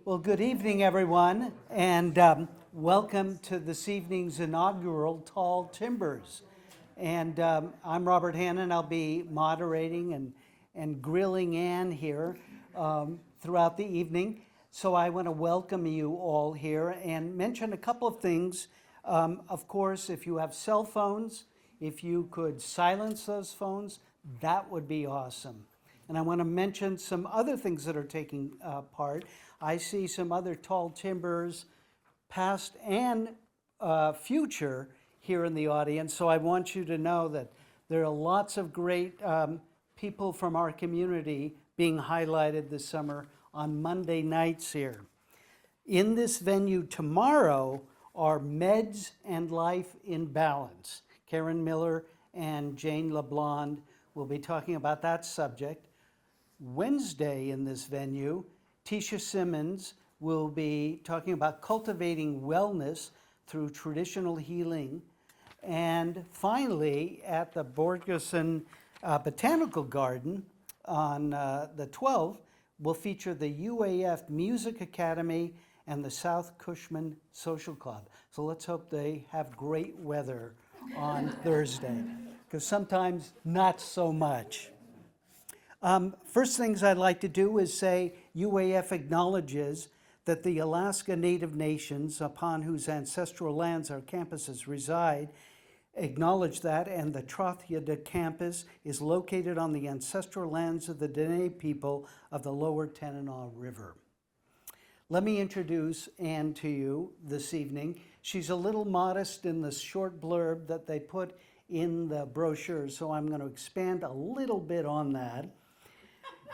Well, good evening, everyone, and welcome to this evening's inaugural Tall Timbers. And I'm Robert Hannon. I'll be moderating and grilling Ann here throughout the evening. So I want to welcome you all here and mention a couple of things. Of course, if you have cell phones, if you could silence those phones, that would be awesome. And I want to mention some other things that are taking part. I see some other Tall Timbers, past and future, here in the audience. So I want you to know that there are lots of great people from our community being highlighted this summer on Monday nights here. In this venue tomorrow are Meds and Life in Balance. Karen Miller and Jane LeBlond will be talking about that subject. Wednesday in this venue, Tisha Simmons will be talking about cultivating wellness through traditional healing. And finally, at the Borgerson Botanical Garden on the 12th, will feature the UAF Music Academy and the South Cushman Social Club. So let's hope they have great weather on Thursday, because sometimes not so much. First things I'd like to do is say UAF acknowledges that the Alaska Native Nations, upon whose ancestral lands our campuses reside, acknowledge that, and the Trothyada campus is located on the ancestral lands of the Dene people of the lower Tanana River. Let me introduce Ann to you this evening. She's a little modest in the short blurb that they put in the brochure, so I'm going to expand a little bit on that.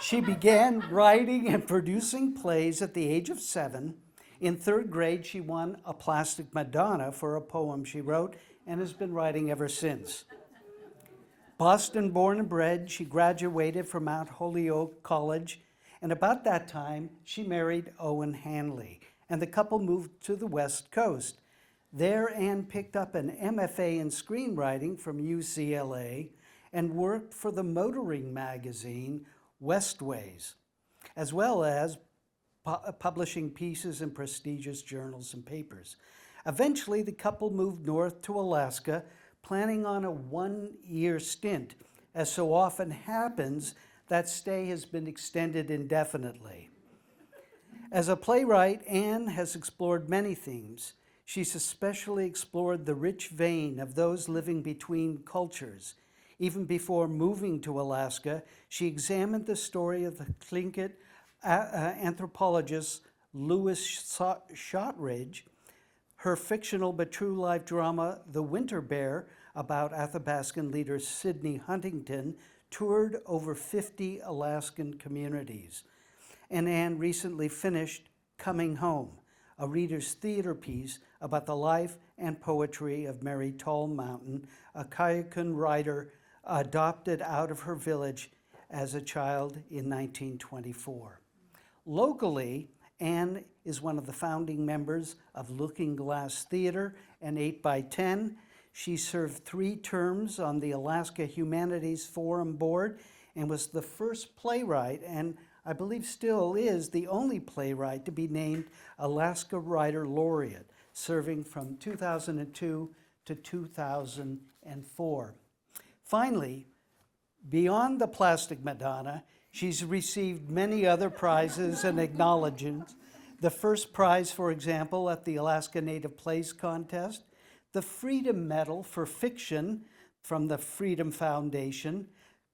She began writing and producing plays at the age of 7. In 3rd grade, she won a plastic Madonna for a poem she wrote and has been writing ever since. Boston born and bred, she graduated from Mount Holyoke College, and about that time, she married Owen Hanley, and the couple moved to the West Coast. There, Ann picked up an MFA in screenwriting from UCLA and worked for the motoring magazine Westways, as well as publishing pieces in prestigious journals and papers. Eventually, the couple moved north to Alaska, planning on a 1-year stint. As so often happens, that stay has been extended indefinitely. As a playwright, Ann has explored many themes. She's especially explored the rich vein of those living between cultures. Even before moving to Alaska, she examined the story of the Tlingit anthropologist Louis Shotridge. Her fictional but true life drama, The Winter Bear, about Athabascan leader Sidney Huntington, toured over 50 Alaskan communities. And Ann recently finished Coming Home, a reader's theater piece about the life and poetry of Mary TallMountain, a Koyukon writer adopted out of her village as a child in 1924. Locally, Ann is one of the founding members of Looking Glass Theater and 8x10. She served 3 terms on the Alaska Humanities Forum Board and was the first playwright, and I believe still is the only playwright to be named Alaska Writer Laureate, serving from 2002 to 2004. Finally, beyond the plastic Madonna, she's received many other prizes and acknowledgments. The first prize, for example, at the Alaska Native Plays Contest, the Freedom Medal for Fiction from the Freedom Foundation,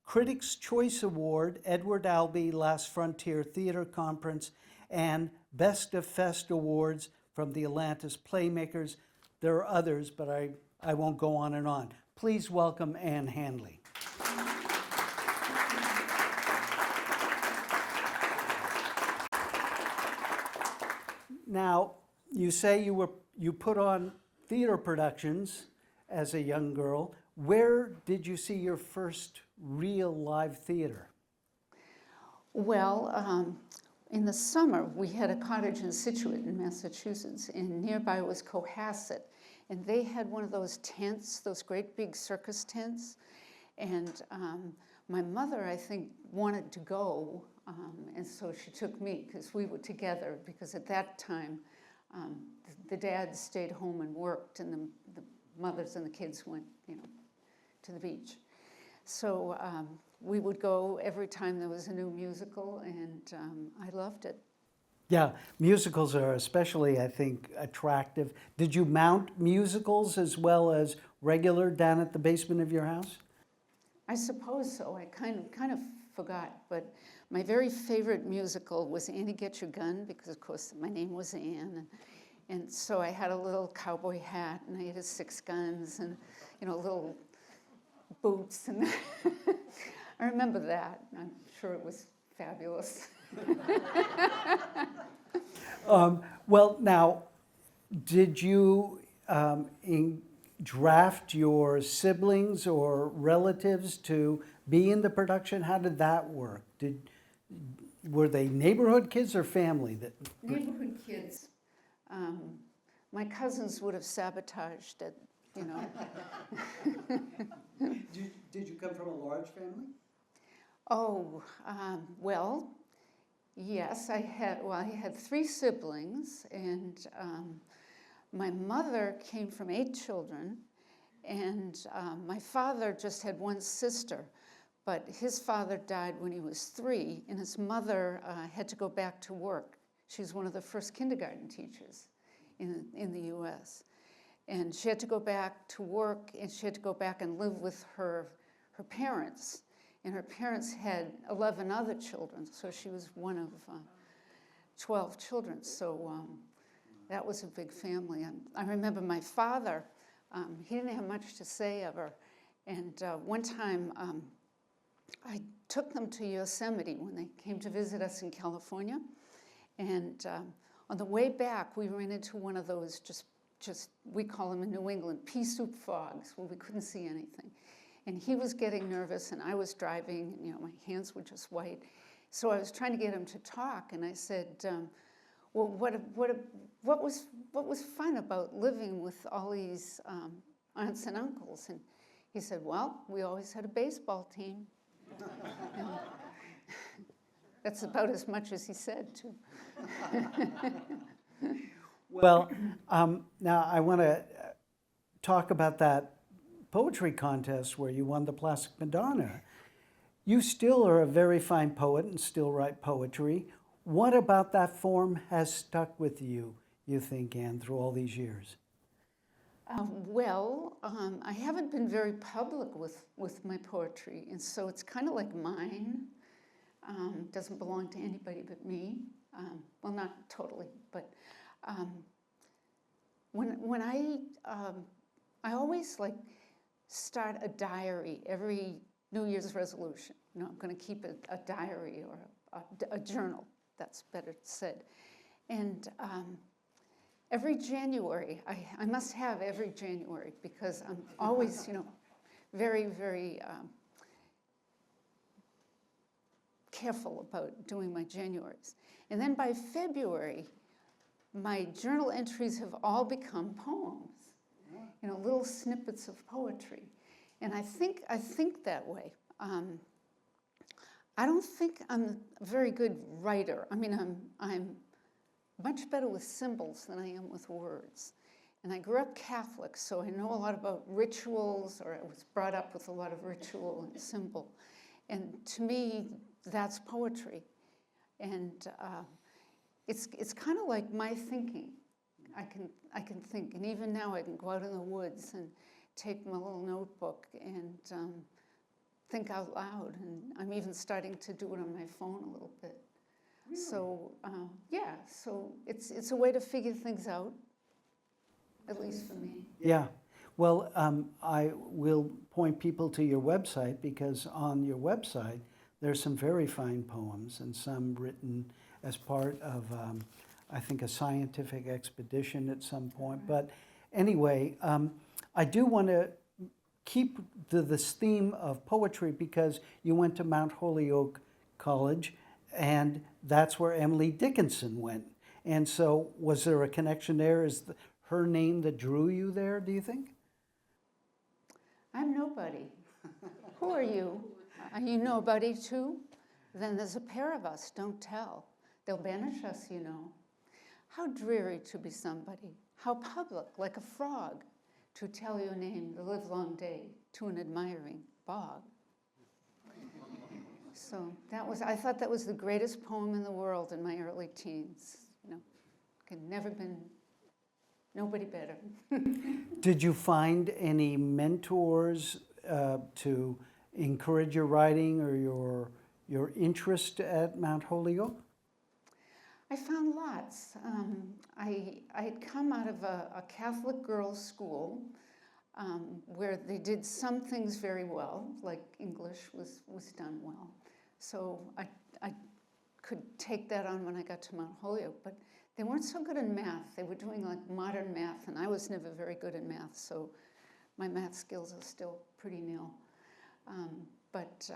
Critics' Choice Award, Edward Albee Last Frontier Theater Conference, and Best of Fest Awards from the Atlantis Playmakers. There are others, but I won't go on and on. Please welcome Ann Hanley. Now, you say you put on theater productions as a young girl. Where did you see your first real live theater? Well, in the summer, we had a cottage in Scituate in Massachusetts, and nearby was Cohasset. And they had one of those tents, those great big circus tents. And my mother, I think, wanted to go And so she took me because we were together, because at that time the dads stayed home and worked, and the mothers and the kids went, to the beach. So we would go every time there was a new musical, and I loved it. Yeah, musicals are especially, I think, attractive. Did you mount musicals as well as regular down at the basement of your house? I suppose so. I kind of forgot, but my very favorite musical was Annie Get Your Gun, because of course my name was Anne, and so I had a little cowboy hat, and I had 6 guns, and little boots, and I remember that. I'm sure it was fabulous. Well, now, did you draft your siblings or relatives to be in the production? How did that work? Were they neighborhood kids or family? Neighborhood kids. My cousins would have sabotaged it, Did you come from a large family? Oh, well, yes, I had 3 siblings, and my mother came from 8 children, and my father just had 1 sister, but his father died when he was 3, and his mother had to go back to work. She was one of the first kindergarten teachers in the U.S., and she had to go back to work, and she had to go back and live with her parents. And her parents had 11 other children, so she was one of 12 children. So that was a big family. And I remember my father, he didn't have much to say of her. And one time I took them to Yosemite when they came to visit us in California. And on the way back, we ran into one of those just we call them in New England, pea soup fogs, where we couldn't see anything. And he was getting nervous, and I was driving, and, my hands were just white. So I was trying to get him to talk, and I said, well, what was fun about living with all these aunts and uncles? And he said, well, we always had a baseball team. And that's about as much as he said, too. Well, now I want to talk about that poetry contest where you won the Plastic Madonna. You still are a very fine poet and still write poetry. What about that form has stuck with you think, Anne, through all these years? I haven't been very public with my poetry, and so it's kind of like mine. Doesn't belong to anybody but me. Well, not totally, but when I always start a diary every New Year's resolution. I'm going to keep a diary or a journal. That's better said. And every January, I must have every January, because I'm always, very, very careful about doing my Januaries. And then by February, my journal entries have all become poems, little snippets of poetry. And I think that way. I don't think I'm a very good writer. I mean, I'm much better with symbols than I am with words. And I grew up Catholic, so I know a lot about rituals, or I was brought up with a lot of ritual and symbol. And to me, that's poetry. And it's kind of like my thinking. I can think, and even now I can go out in the woods and take my little notebook and think out loud. And I'm even starting to do it on my phone a little bit. Really? So so it's a way to figure things out, at least for me. Yeah. Well, I will point people to your website, because on your website there's some very fine poems, and some written as part of, I think, a scientific expedition at some point. But anyway, I do want to keep to this theme of poetry, because you went to Mount Holyoke College, and that's where Emily Dickinson went. And so was there a connection there? Is her name that drew you there, do you think? I'm nobody. Who are you? Are you nobody too? Then there's a pair of us, don't tell. They'll banish us, you know. How dreary to be somebody. How public, like a frog, to tell your name the livelong day to an admiring bog. So I thought that was the greatest poem in the world in my early teens. You know, could never been, nobody better. Did you find any mentors to encourage your writing or your interest at Mount Holyoke? I found lots. I had come out of a Catholic girls' school where they did some things very well, like English was done well. So I could take that on when I got to Mount Holyoke, but they weren't so good in math. They were doing like modern math, and I was never very good in math, so my math skills are still pretty nil. But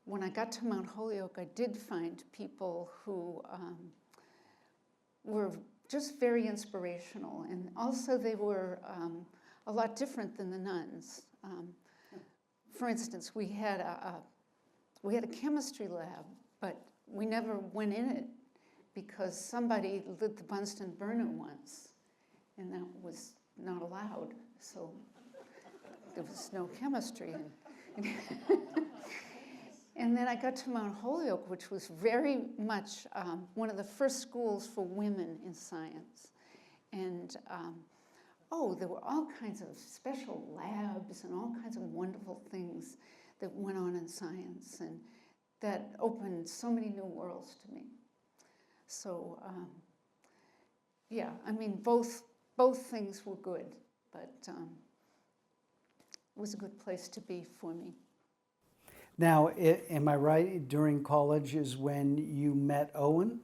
when I got to Mount Holyoke, I did find people who were just very inspirational, and also they were a lot different than the nuns. For instance, we had a chemistry lab, but we never went in it because somebody lit the Bunsen burner once, and that was not allowed, so there was no chemistry. And then I got to Mount Holyoke, which was very much one of the first schools for women in science. And there were all kinds of special labs and all kinds of wonderful things that went on in science, and that opened so many new worlds to me. So, yeah, I mean, both things were good, but it was a good place to be for me. Now, am I right, during college is when you met Owen?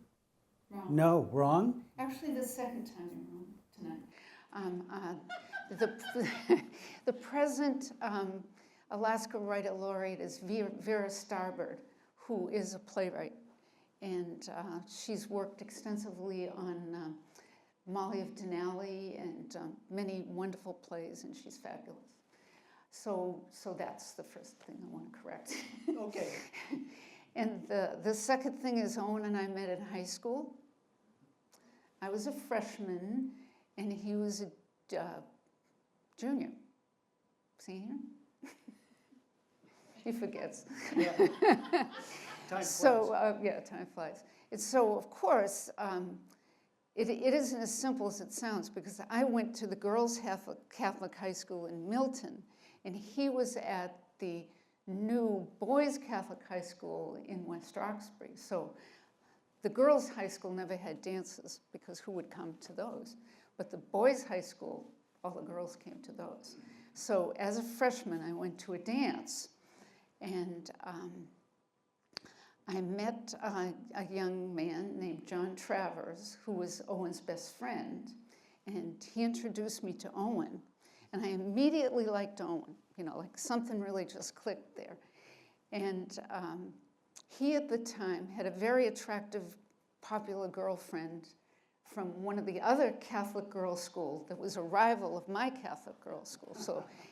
Wrong. No, wrong? Actually, the second time you're wrong tonight. The present Alaska Writer Laureate is Vera Starbird, who is a playwright. And she's worked extensively on Molly of Denali and many wonderful plays, and she's fabulous. So that's the first thing I want to correct. Okay. And the second thing is Owen and I met in high school. I was a freshman, and he was a junior. Senior? He forgets. Yeah. Time flies. Time flies. So, of course, it isn't as simple as it sounds, because I went to the girls' Catholic high school in Milton, and he was at the new boys' Catholic high school in West Roxbury. So the girls' high school never had dances, because who would come to those? But the boys' high school, all the girls came to those. So as a freshman, I went to a dance, and I met a young man named John Travers, who was Owen's best friend, and he introduced me to Owen. And I immediately liked Owen, like something really just clicked there. And he at the time had a very attractive, popular girlfriend from one of the other Catholic girls' schools that was a rival of my Catholic girls' school.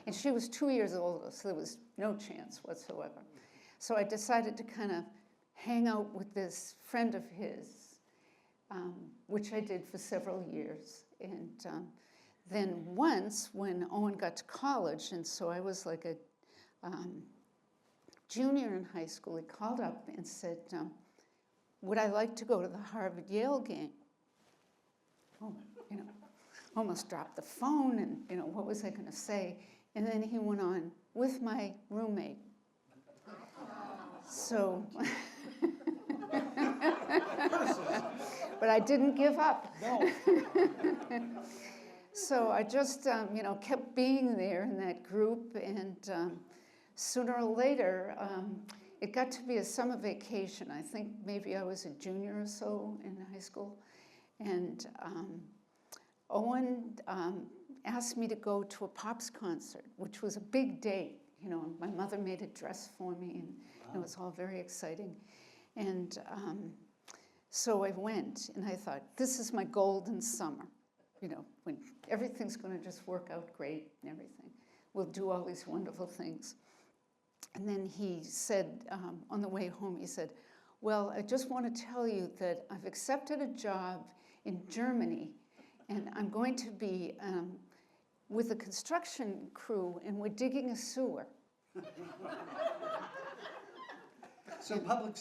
And she was 2 years older, so there was no chance whatsoever. So I decided to kind of hang out with this friend of his, which I did for several years. And then once, when Owen got to college, and so I was like a junior in high school, he called up and said, would I like to go to the Harvard-Yale game? Oh, almost dropped the phone, and what was I going to say? And then he went on with my roommate. So, but I didn't give up. No. So I just, kept being there in that group, and sooner or later, it got to be a summer vacation. I think maybe I was a junior or so in high school, and Owen asked me to go to a Pops concert, which was a big date. My mother made a dress for me, and it was all very exciting. And so I went, and I thought, this is my golden summer. When everything's going to just work out great and everything. We'll do all these wonderful things. And then he said, on the way home, he said, well, I just want to tell you that I've accepted a job in Germany, and I'm going to be with a construction crew, and we're digging a sewer. So public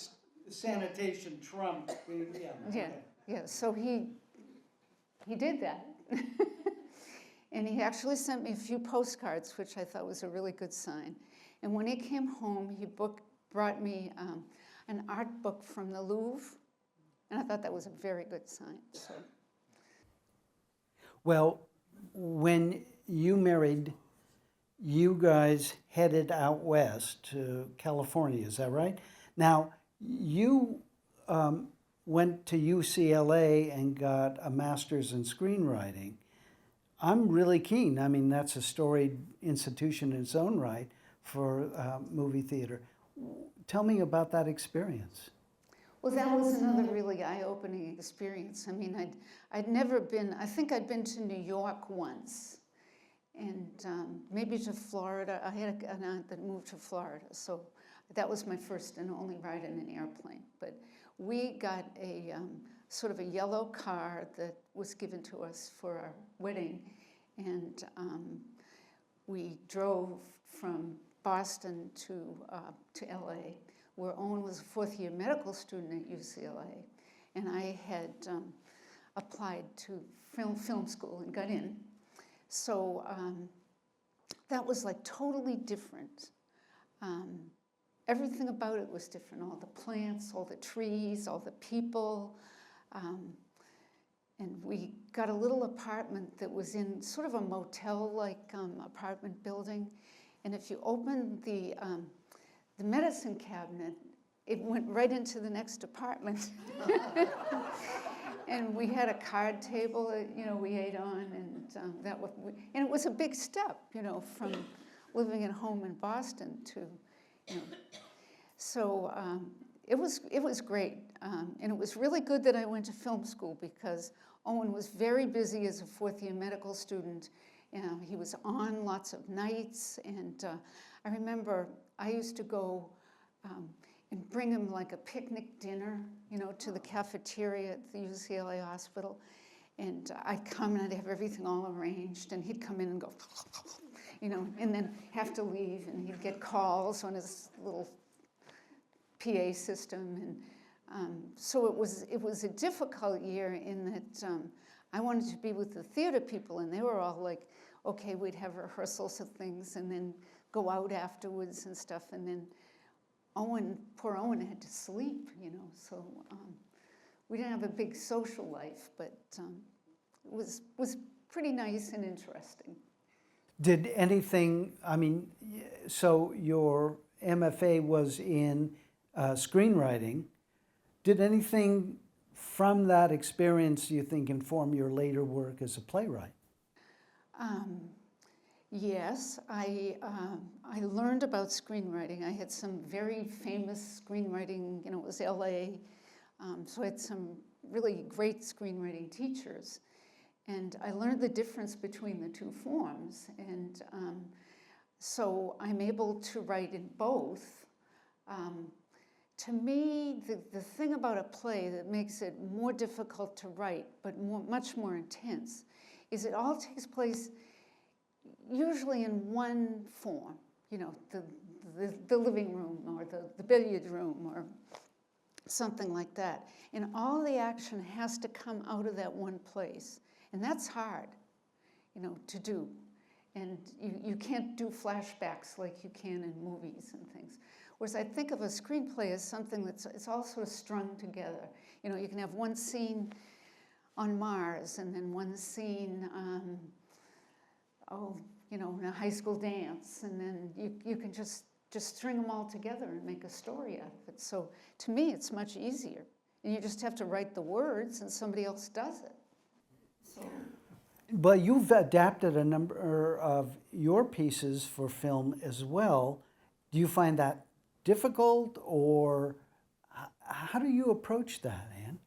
sanitation trumped, yeah. Yeah, Okay. yeah. So he did that. And he actually sent me a few postcards, which I thought was a really good sign. And when he came home, he brought me an art book from the Louvre, and I thought that was a very good sign. So. Well, when you married, you guys headed out west to California, is that right? Now, you went to UCLA and got a master's in screenwriting. I'm really keen. I mean, that's a storied institution in its own right for movie theater. Tell me about that experience. Well, that was another really eye-opening experience. I mean, I'd never been, I think I'd been to New York once, and maybe to Florida. I had an aunt that moved to Florida, so that was my first and only ride in an airplane. But we got a sort of a yellow car that was given to us for our wedding, and we drove from Boston to LA, where Owen was a fourth-year medical student at UCLA, and I had applied to film school and got in. So that was like totally different. Everything about it was different, all the plants, all the trees, all the people. And we got a little apartment that was in sort of a motel-like apartment building. And if you opened the medicine cabinet, it went right into the next apartment. And we had a card table that, you know, we ate on, and and it was a big step, you know, from living at home in Boston to, you know. So it was great, and it was really good that I went to film school because Owen was very busy as a fourth-year medical student. He was on lots of nights, and I remember I used to go and bring him like a picnic dinner, you know, to the cafeteria at the UCLA hospital. And I'd come and I'd have everything all arranged, and he'd come in and go, you know, and then have to leave, and he'd get calls on his little PA system. And so it was a difficult year in that I wanted to be with the theater people, and they were all like, okay, we'd have rehearsals of things and then go out afterwards and stuff. And then poor Owen had to sleep, you know, so we didn't have a big social life, but it was pretty nice and interesting. Did anything, I mean, so your MFA was in screenwriting. Did anything from that experience, you think, inform your later work as a playwright? Yes, I learned about screenwriting. I had some very famous screenwriting, you know, it was LA, so I had some really great screenwriting teachers. And I learned the difference between the two forms. And so I'm able to write in both. To me, the thing about a play that makes it more difficult to write, but much more intense, is it all takes place usually in one form, you know, the living room or the billiard room or something like that. And all the action has to come out of that one place. And that's hard, you know, to do. And you can't do flashbacks like you can in movies and things. Whereas I think of a screenplay as something it's all sort of strung together. You know, you can have one scene on Mars and then one scene, you know, in a high school dance, and then you can just string them all together and make a story out of it. So to me, it's much easier. And you just have to write the words and somebody else does it. So. But you've adapted a number of your pieces for film as well. Do you find that difficult, or how do you approach that, Anne?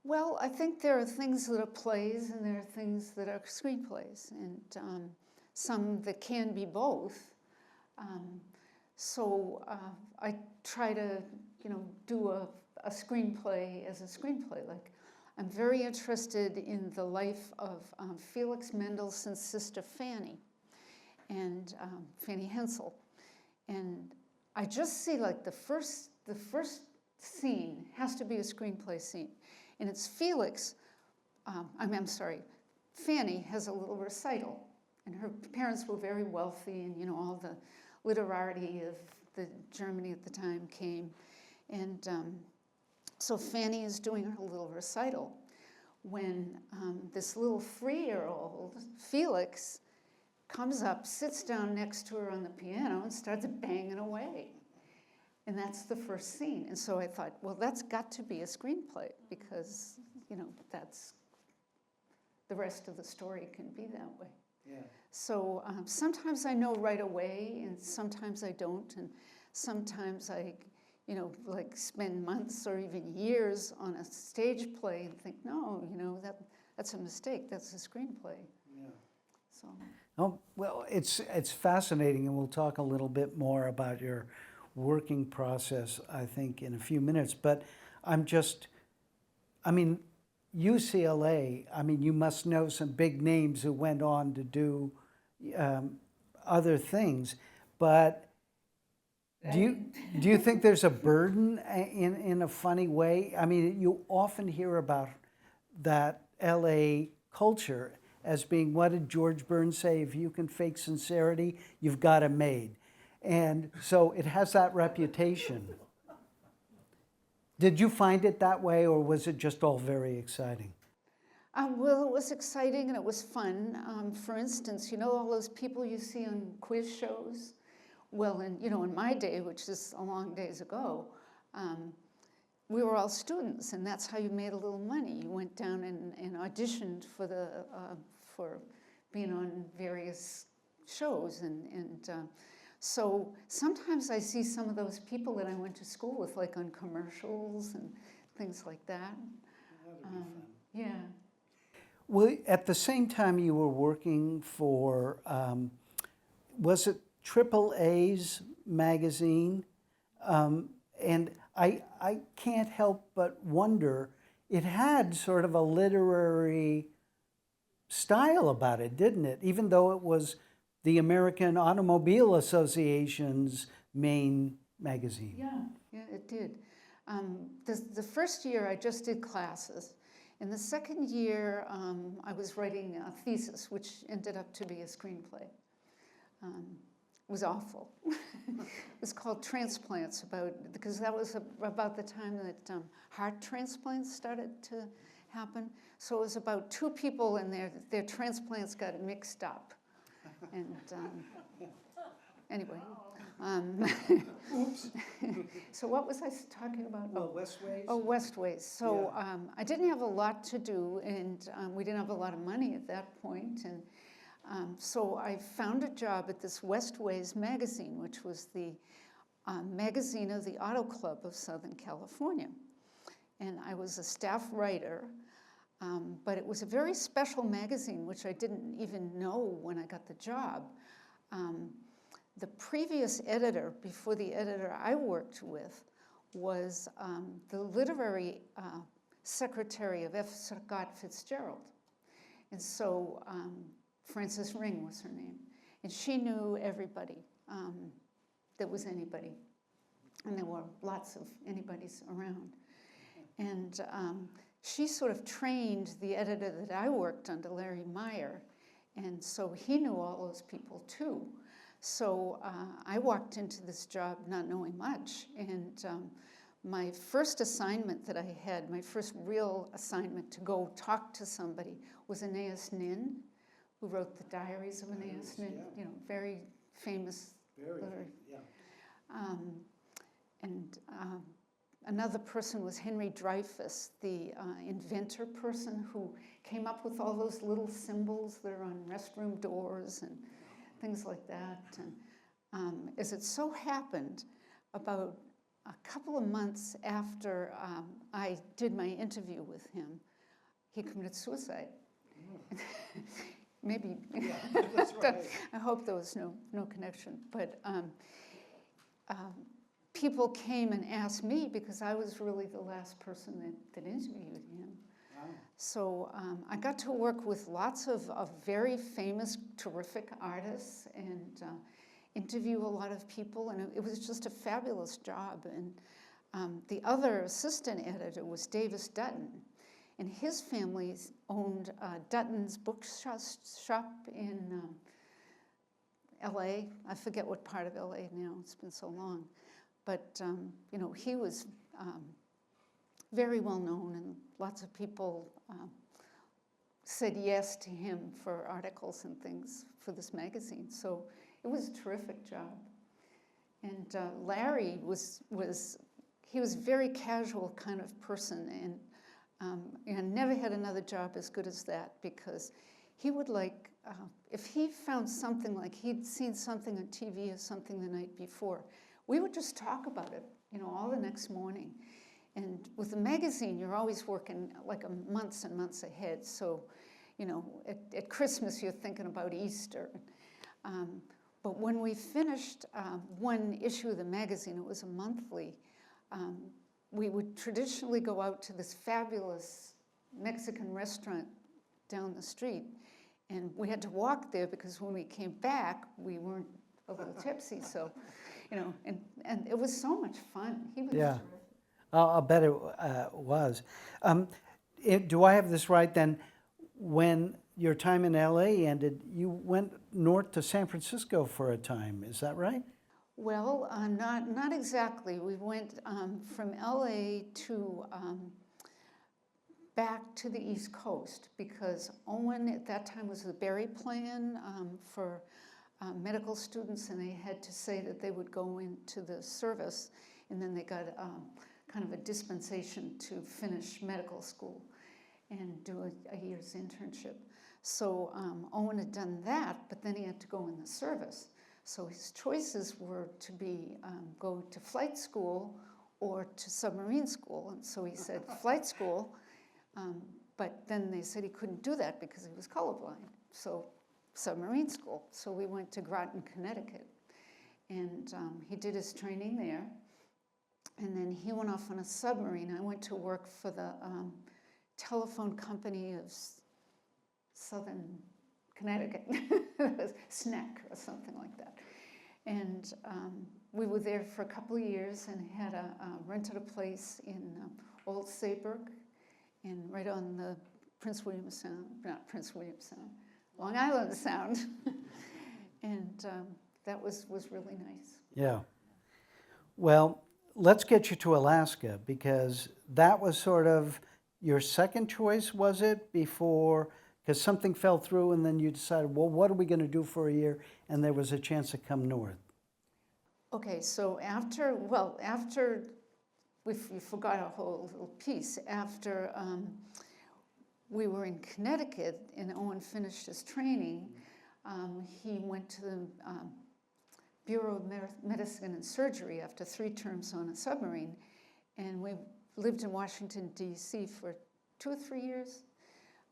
Well, I think there are things that are plays and there are things that are screenplays, and some that can be both. So I try to, do a screenplay as a screenplay. Like, I'm very interested in the life of Felix Mendelssohn's sister Fanny, and Fanny Hensel. And I just see like the first scene has to be a screenplay scene. And it's Felix, I'm sorry, Fanny has a little recital. And her parents were very wealthy, and all the literati of the Germany at the time came. And so Fanny is doing her little recital when this little 3-year-old, Felix, comes up, sits down next to her on the piano, and starts banging away. And that's the first scene. And so I thought, well, that's got to be a screenplay, because, that's, the rest of the story can be that way. Yeah. So sometimes I know right away, and sometimes I don't. And sometimes I, like spend months or even years on a stage play and think, no, that's a mistake. That's a screenplay. Yeah. So. Oh, well, it's fascinating, and we'll talk a little bit more about your working process, I think, in a few minutes. But UCLA, you must know some big names who went on to do other things. But do you think there's a burden in a funny way? You often hear about that LA culture as being, what did George Burns say? If you can fake sincerity, you've got it made. And so it has that reputation. Did you find it that way, or was it just all very exciting? Well, it was exciting and it was fun. For instance, all those people you see on quiz shows? Well, in my day, which is a long days ago, we were all students, and that's how you made a little money. You went down and auditioned for being on various shows, and so sometimes I see some of those people that I went to school with, like on commercials and things like that. That would be fun. Yeah. Well, at the same time you were working for, was it AAA's magazine? And I can't help but wonder, it had sort of a literary style about it, didn't it? Even though it was the American Automobile Association's main magazine. Yeah, it did. The first year I just did classes. In the second year, I was writing a thesis, which ended up to be a screenplay. It was awful. It was called Transplants, because that was about the time that heart transplants started to happen. So it was about two people, and their transplants got mixed up. And anyway. Oops. So what was I talking about? Well, Westways? Oh, Westways. So Yeah. I didn't have a lot to do, and we didn't have a lot of money at that point. And so I found a job at this Westways magazine, which was the magazine of the Auto Club of Southern California. And I was a staff writer, but it was a very special magazine, which I didn't even know when I got the job. The previous editor, before the editor I worked with, was the literary secretary of F. Scott Fitzgerald. And so Frances Ring was her name. And she knew everybody that was anybody. And there were lots of anybodies around. And she sort of trained the editor that I worked under, Larry Meyer. And so he knew all those people too. So I walked into this job not knowing much, and my first assignment that I had, my first real assignment to go talk to somebody, was Aeneas Nin, who wrote the Diaries of Aeneas Nin, yeah. Very famous. Yeah. And another person was Henry Dreyfuss, the inventor person who came up with all those little symbols that are on restroom doors and things like that. And as it so happened, about a couple of months after I did my interview with him, he committed suicide. Maybe. Yeah, that's right. I hope there was no connection. But people came and asked me because I was really the last person that interviewed him. Wow. So I got to work with lots of very famous, terrific artists and interview a lot of people, and it was just a fabulous job. And the other assistant editor was Davis Dutton, and his family owned Dutton's bookshop in LA. I forget what part of LA now, it's been so long. But, you know, he was very well known, and lots of people said yes to him for articles and things for this magazine. So it was a terrific job. And Larry was he was a very casual kind of person, and never had another job as good as that, because he would like, if he found something, like he'd seen something on TV or something the night before, we would just talk about it, you know, all the next morning. And with the magazine, you're always working like months and months ahead. So, you know, at Christmas, you're thinking about Easter. But when we finished one issue of the magazine, it was a monthly, we would traditionally go out to this fabulous Mexican restaurant down the street. And we had to walk there because when we came back, we weren't a little tipsy. So, you know, and it was so much fun. He was Yeah. terrific. I'll bet it was. Do I have this right then? When your time in LA ended, you went north to San Francisco for a time. Is that right? Well, not exactly. We went from LA to back to the East Coast, because Owen at that time was the Berry Plan for medical students, and they had to say that they would go into the service, and then they got kind of a dispensation to finish medical school and do a year's internship. So Owen had done that, but then he had to go in the service. So his choices were to go to flight school or to submarine school. And so he said flight school, but then they said he couldn't do that because he was colorblind. So submarine school. So we went to Groton, Connecticut. And he did his training there. And then he went off on a submarine. I went to work for the telephone company of Southern Connecticut, SNEC or something like that. And we were there for a couple of years and had rented a place in Old Saybrook, and right on the Prince William Sound, not Prince William Sound, Long Island Sound. And that was really nice. Yeah. Well, let's get you to Alaska, because that was sort of your second choice, was it, before? Because something fell through and then you decided, well, what are we going to do for a year? And there was a chance to come north. Okay, so after we forgot a whole little piece. After we were in Connecticut and Owen finished his training, he went to the Bureau of Medicine and Surgery after 3 terms on a submarine, and we lived in Washington, D.C. for 2 or 3 years,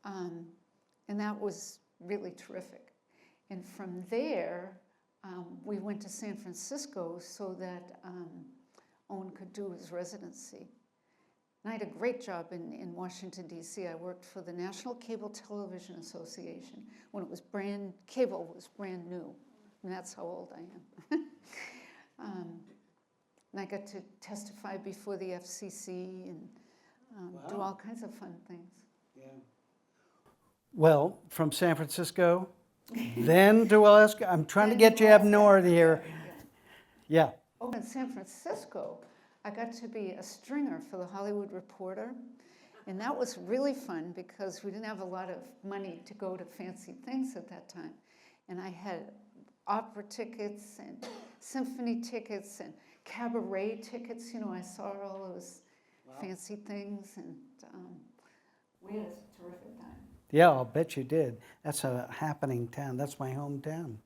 and that was really terrific. And from there, we went to San Francisco so that Owen could do his residency. And I had a great job in Washington, D.C. I worked for the National Cable Television Association when cable was brand new. And that's how old I am. And I got to testify before the FCC and do all kinds of fun things. Yeah. Well, from San Francisco, then to Alaska. I'm trying to get you up north here. Yeah. Oh, in San Francisco, I got to be a stringer for the Hollywood Reporter. And that was really fun because we didn't have a lot of money to go to fancy things at that time. And I had opera tickets and symphony tickets and cabaret tickets. You know, I saw all those fancy things, and we had a terrific time. Yeah, I'll bet you did. That's a happening town. That's my hometown.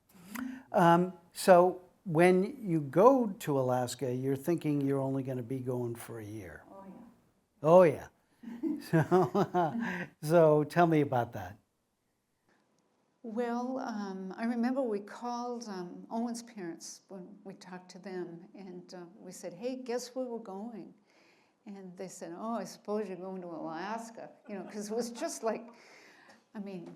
So when you go to Alaska, you're thinking you're only going to be going for a year. Oh, yeah. Oh, yeah. So tell me about that. Well, I remember we called Owen's parents when we talked to them, and we said, "Hey, guess where we're going?" And they said, "Oh, I suppose you're going to Alaska," you know, because it was just like, I mean,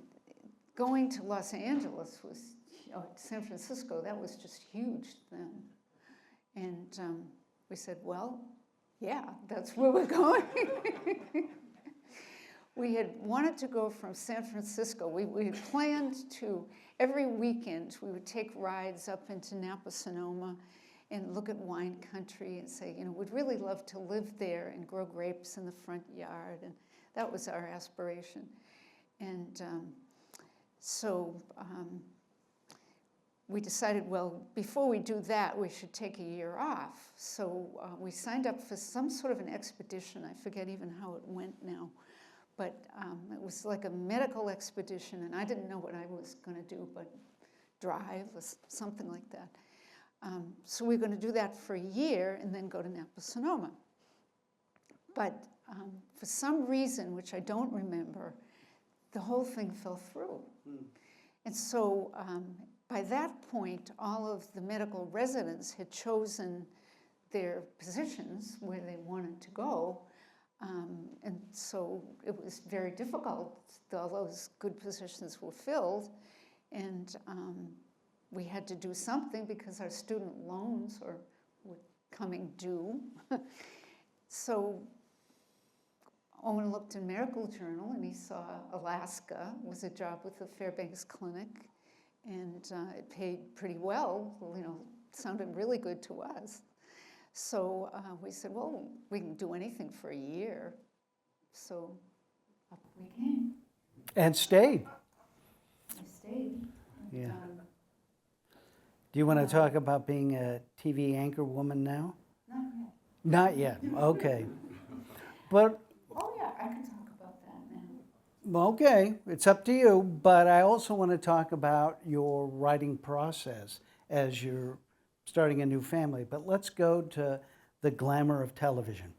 going to Los Angeles was, or San Francisco, that was just huge then. And we said, "Well, yeah, that's where we're going." We had wanted to go from San Francisco. We had planned to, every weekend, we would take rides up into Napa, Sonoma, and look at wine country and say, you know, we'd really love to live there and grow grapes in the front yard. And that was our aspiration. And so we decided, well, before we do that, we should take a year off. So we signed up for some sort of an expedition. I forget even how it went now. But it was like a medical expedition, and I didn't know what I was going to do, but drive or something like that. So we were going to do that for a year and then go to Napa, Sonoma. But for some reason, which I don't remember, the whole thing fell through. And so by that point, all of the medical residents had chosen their positions where they wanted to go. And so it was very difficult. All those good positions were filled, and we had to do something because our student loans were coming due. So Owen looked in Medical Journal, and he saw Alaska was a job with the Fairbanks Clinic, and it paid pretty well. You know, sounded really good to us. So we said, well, we can do anything for a year. So up we came. And stayed. I stayed. And, Yeah. Do you want to talk about being a TV anchor woman now? Not yet. Not yet. Okay. But Oh yeah, I can talk about that now. okay, it's up to you. But I also want to talk about your writing process as you're starting a new family. But let's go to the glamour of television.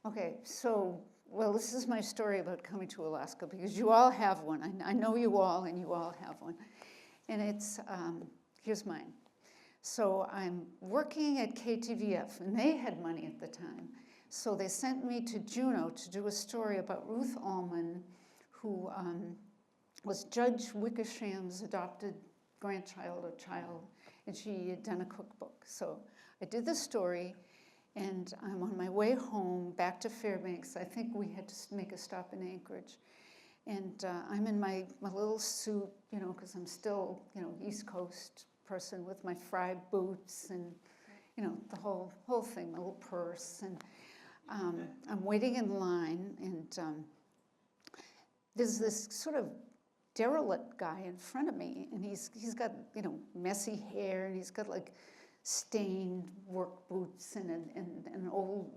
Okay, so, well, this is my story about coming to Alaska, because you all have one. I know you all, and you all have one. And it's, here's mine. So I'm working at KTVF, and they had money at the time. So they sent me to Juneau to do a story about Ruth Allman, who was Judge Wickersham's adopted grandchild or child, and she had done a cookbook. So I did the story, and I'm on my way home back to Fairbanks. I think we had to make a stop in Anchorage. And I'm in my little suit, you know, because I'm still, you know, East Coast person with my fried boots and, you know, the whole thing, my little purse. And I'm waiting in line, and there's this sort of derelict guy in front of me, and he's got, you know, messy hair, and he's got like stained work boots and old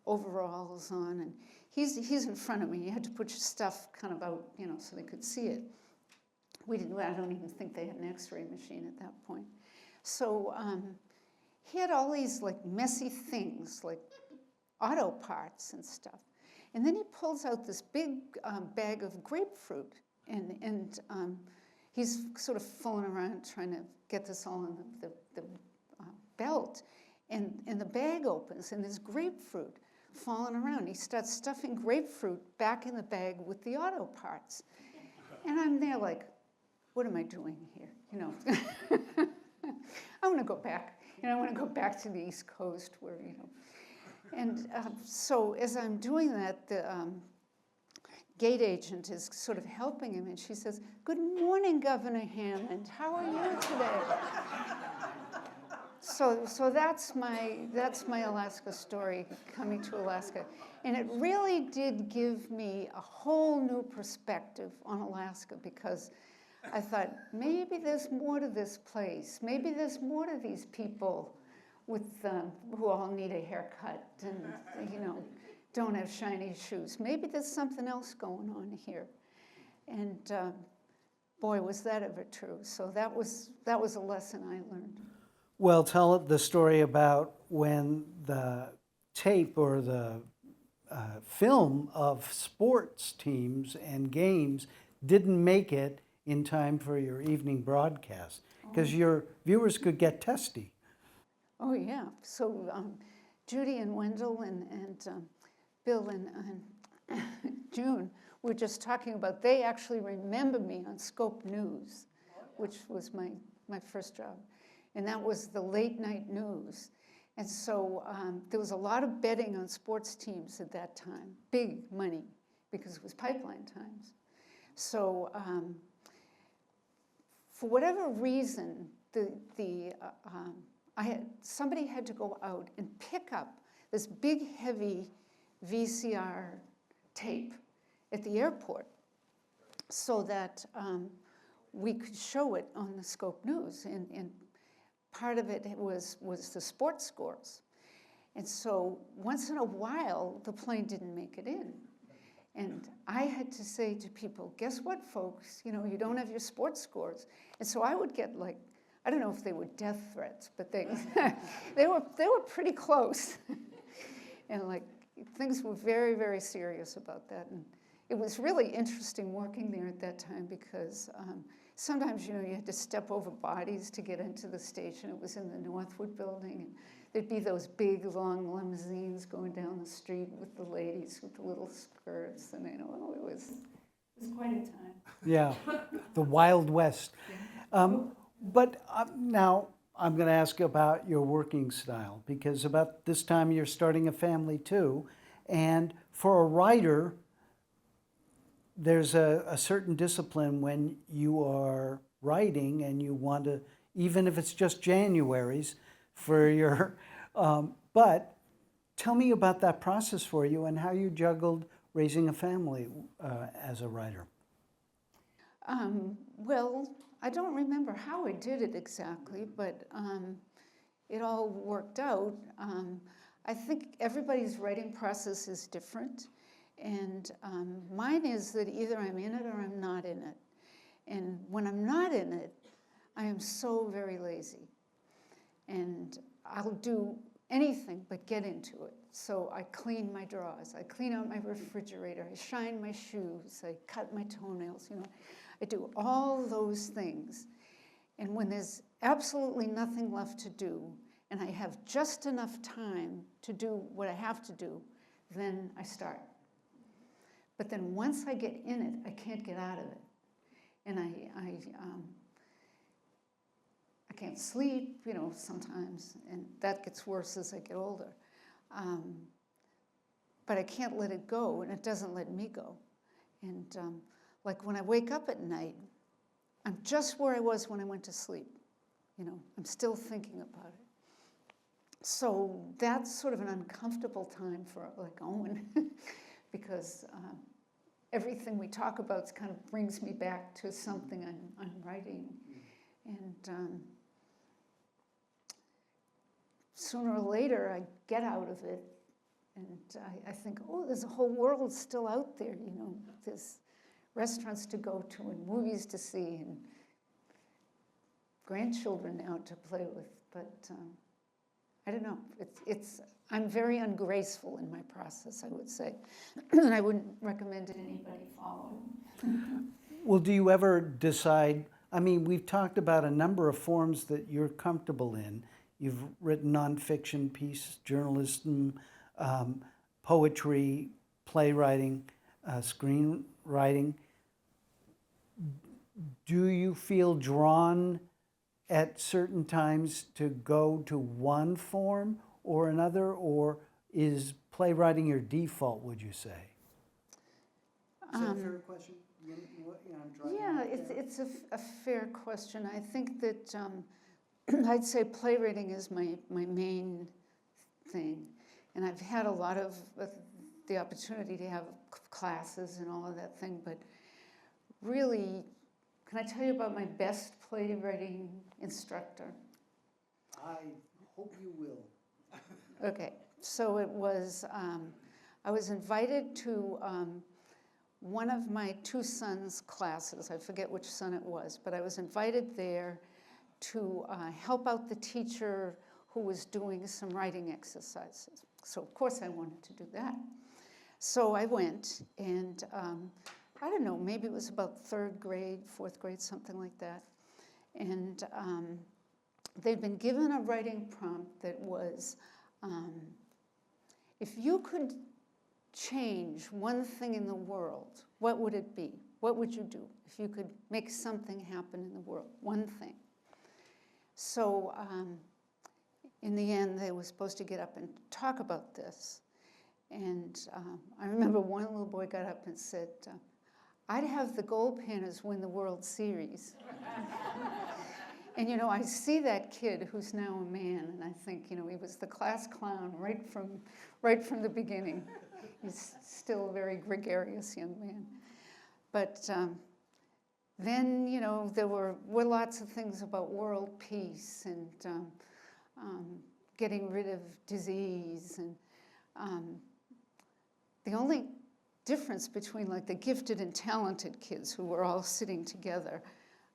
overalls on, and he's in front of me. You had to put your stuff kind of out, you know, so they could see it. I don't even think they had an X-ray machine at that point. So he had all these like messy things, like auto parts and stuff. And then he pulls out this big bag of grapefruit, and he's sort of fooling around trying to get this all in the belt. And the bag opens, and there's grapefruit falling around. He starts stuffing grapefruit back in the bag with the auto parts. And I'm there like, what am I doing here? You know, I want to go back. You know, I want to go back to the East Coast where, you know. And so as I'm doing that, the gate agent is sort of helping him, and she says, "Good morning, Governor Hammond. How are you today?" So that's my Alaska story, coming to Alaska. And it really did give me a whole new perspective on Alaska, because I thought, maybe there's more to this place. Maybe there's more to these people with who all need a haircut and, you know, don't have shiny shoes. Maybe there's something else going on here. And boy, was that ever true. So that was a lesson I learned. Well, tell the story about when the tape or the film of sports teams and games didn't make it in time for your evening broadcast because your viewers could get testy. Oh, yeah. So Judy and Wendell and Bill and June were just talking about, they actually remember me on Scope News, which was my first job. And that was the late night news. And so there was a lot of betting on sports teams at that time, big money, because it was pipeline times. So for whatever reason, somebody had to go out and pick up this big, heavy VCR tape at the airport so that we could show it on the Scope News. And part of it was the sports scores. And so once in a while, the plane didn't make it in. And I had to say to people, guess what, folks? You know, you don't have your sports scores. And so I would get, like, I don't know if they were death threats, but they were pretty close. And like, things were very, very serious about that. And it was really interesting working there at that time because sometimes, you know, you had to step over bodies to get into the station. It was in the Northwood building. And there'd be those big, long limousines going down the street with the ladies with the little skirts. And, you know, it was quite a time. Yeah, the Wild West. But now I'm going to ask about your working style, because about this time you're starting a family too. And for a writer, there's a certain discipline when you are writing and you want to, even if it's just January's for your, but tell me about that process for you and how you juggled raising a family as a writer. Well, I don't remember how I did it exactly, but it all worked out. I think everybody's writing process is different, and mine is that either I'm in it or I'm not in it. And when I'm not in it, I am so very lazy, and I'll do anything but get into it. So I clean my drawers, I clean out my refrigerator, I shine my shoes, I cut my toenails, you know. I do all those things. And when there's absolutely nothing left to do, and I have just enough time to do what I have to do, then I start. But then once I get in it, I can't get out of it. And I can't sleep, you know, sometimes, and that gets worse as I get older. But I can't let it go, and it doesn't let me go. And like when I wake up at night, I'm just where I was when I went to sleep. You know, I'm still thinking about it. So that's sort of an uncomfortable time for like Owen, because everything we talk about kind of brings me back to something I'm writing. And sooner or later, I get out of it, and I think, oh, there's a whole world still out there, you know, there's restaurants to go to and movies to see and grandchildren now to play with. But I don't know, I'm very ungraceful in my process, I would say, and I wouldn't recommend it anybody follow. Well, do you ever decide, I mean, we've talked about a number of forms that you're comfortable in. You've written nonfiction piece, journalism, poetry, playwriting, screenwriting. Do you feel drawn at certain times to go to one form or another, or is playwriting your default, would you say? Is that a fair question? Yeah, it's a fair question. I think that I'd say playwriting is my main thing. And I've had a lot of the opportunity to have classes and all of that thing, but really, can I tell you about my best playwriting instructor? I hope you will. Okay, so it was, I was invited to one of my two sons' classes. I forget which son it was, but I was invited there to help out the teacher who was doing some writing exercises. So of course I wanted to do that. So I went, and I don't know, maybe it was about 3rd grade, 4th grade, something like that. And they'd been given a writing prompt that was, if you could change one thing in the world, what would it be? What would you do if you could make something happen in the world, one thing? So in the end, they were supposed to get up and talk about this. And I remember one little boy got up and said, I'd have the Gold Panners win the World Series. And, you know, I see that kid who's now a man, and I think, you know, he was the class clown right from the beginning. He's still a very gregarious young man. But then, you know, there were lots of things about world peace and getting rid of disease. And the only difference between like the gifted and talented kids who were all sitting together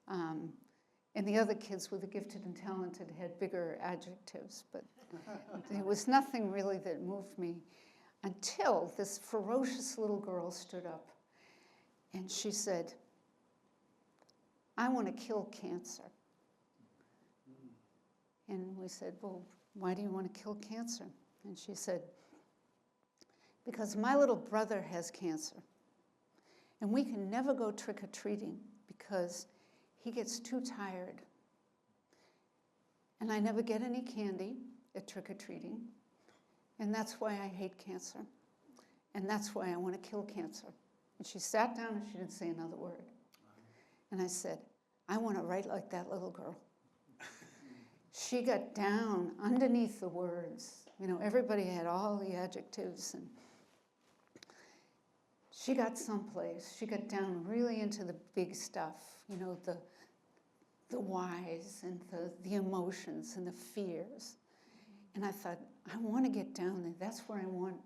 and the other kids with the gifted and talented had bigger adjectives, but there was nothing really that moved me until this ferocious little girl stood up and she said, I want to kill cancer. And we said, well, why do you want to kill cancer? And she said, because my little brother has cancer and we can never go trick-or-treating because he gets too tired. And I never get any candy at trick-or-treating. And that's why I hate cancer. And that's why I want to kill cancer. And she sat down and she didn't say another word. And I said, I want to write like that little girl. She got down underneath the words. You know, everybody had all the adjectives and she got someplace. She got down really into the big stuff, you know, the whys and the emotions and the fears. And I thought, I want to get down there. That's where I want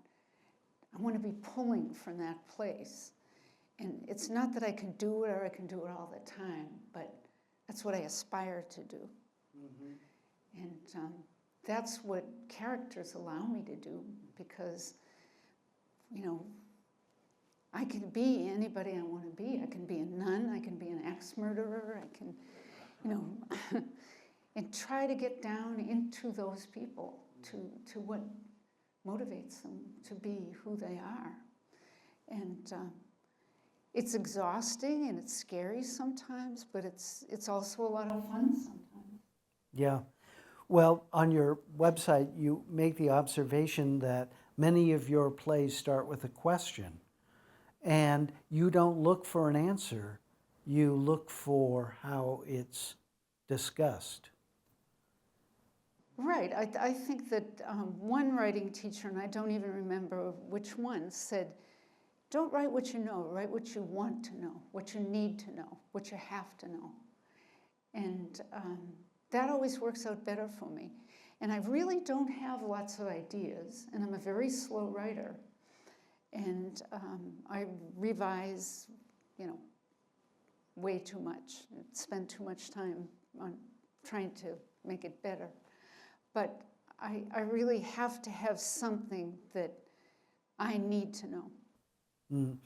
to be pulling from that place. And it's not that I can do it or I can do it all the time, but that's what I aspire to do. Mm-hmm. And that's what characters allow me to do because, you know, I can be anybody I want to be. I can be a nun, I can be an ex-murderer, I can, you know, and try to get down into those people, to what motivates them to be who they are. And it's exhausting and it's scary sometimes, but it's also a lot of fun sometimes. Yeah. Well, on your website, you make the observation that many of your plays start with a question. And you don't look for an answer, you look for how it's discussed. Right. I think that one writing teacher, and I don't even remember which one, said, don't write what you know, write what you want to know, what you need to know, what you have to know. And that always works out better for me. And I really don't have lots of ideas, and I'm a very slow writer. And I revise, you know, way too much, spend too much time on trying to make it better. But I really have to have something that I need to know. Mm.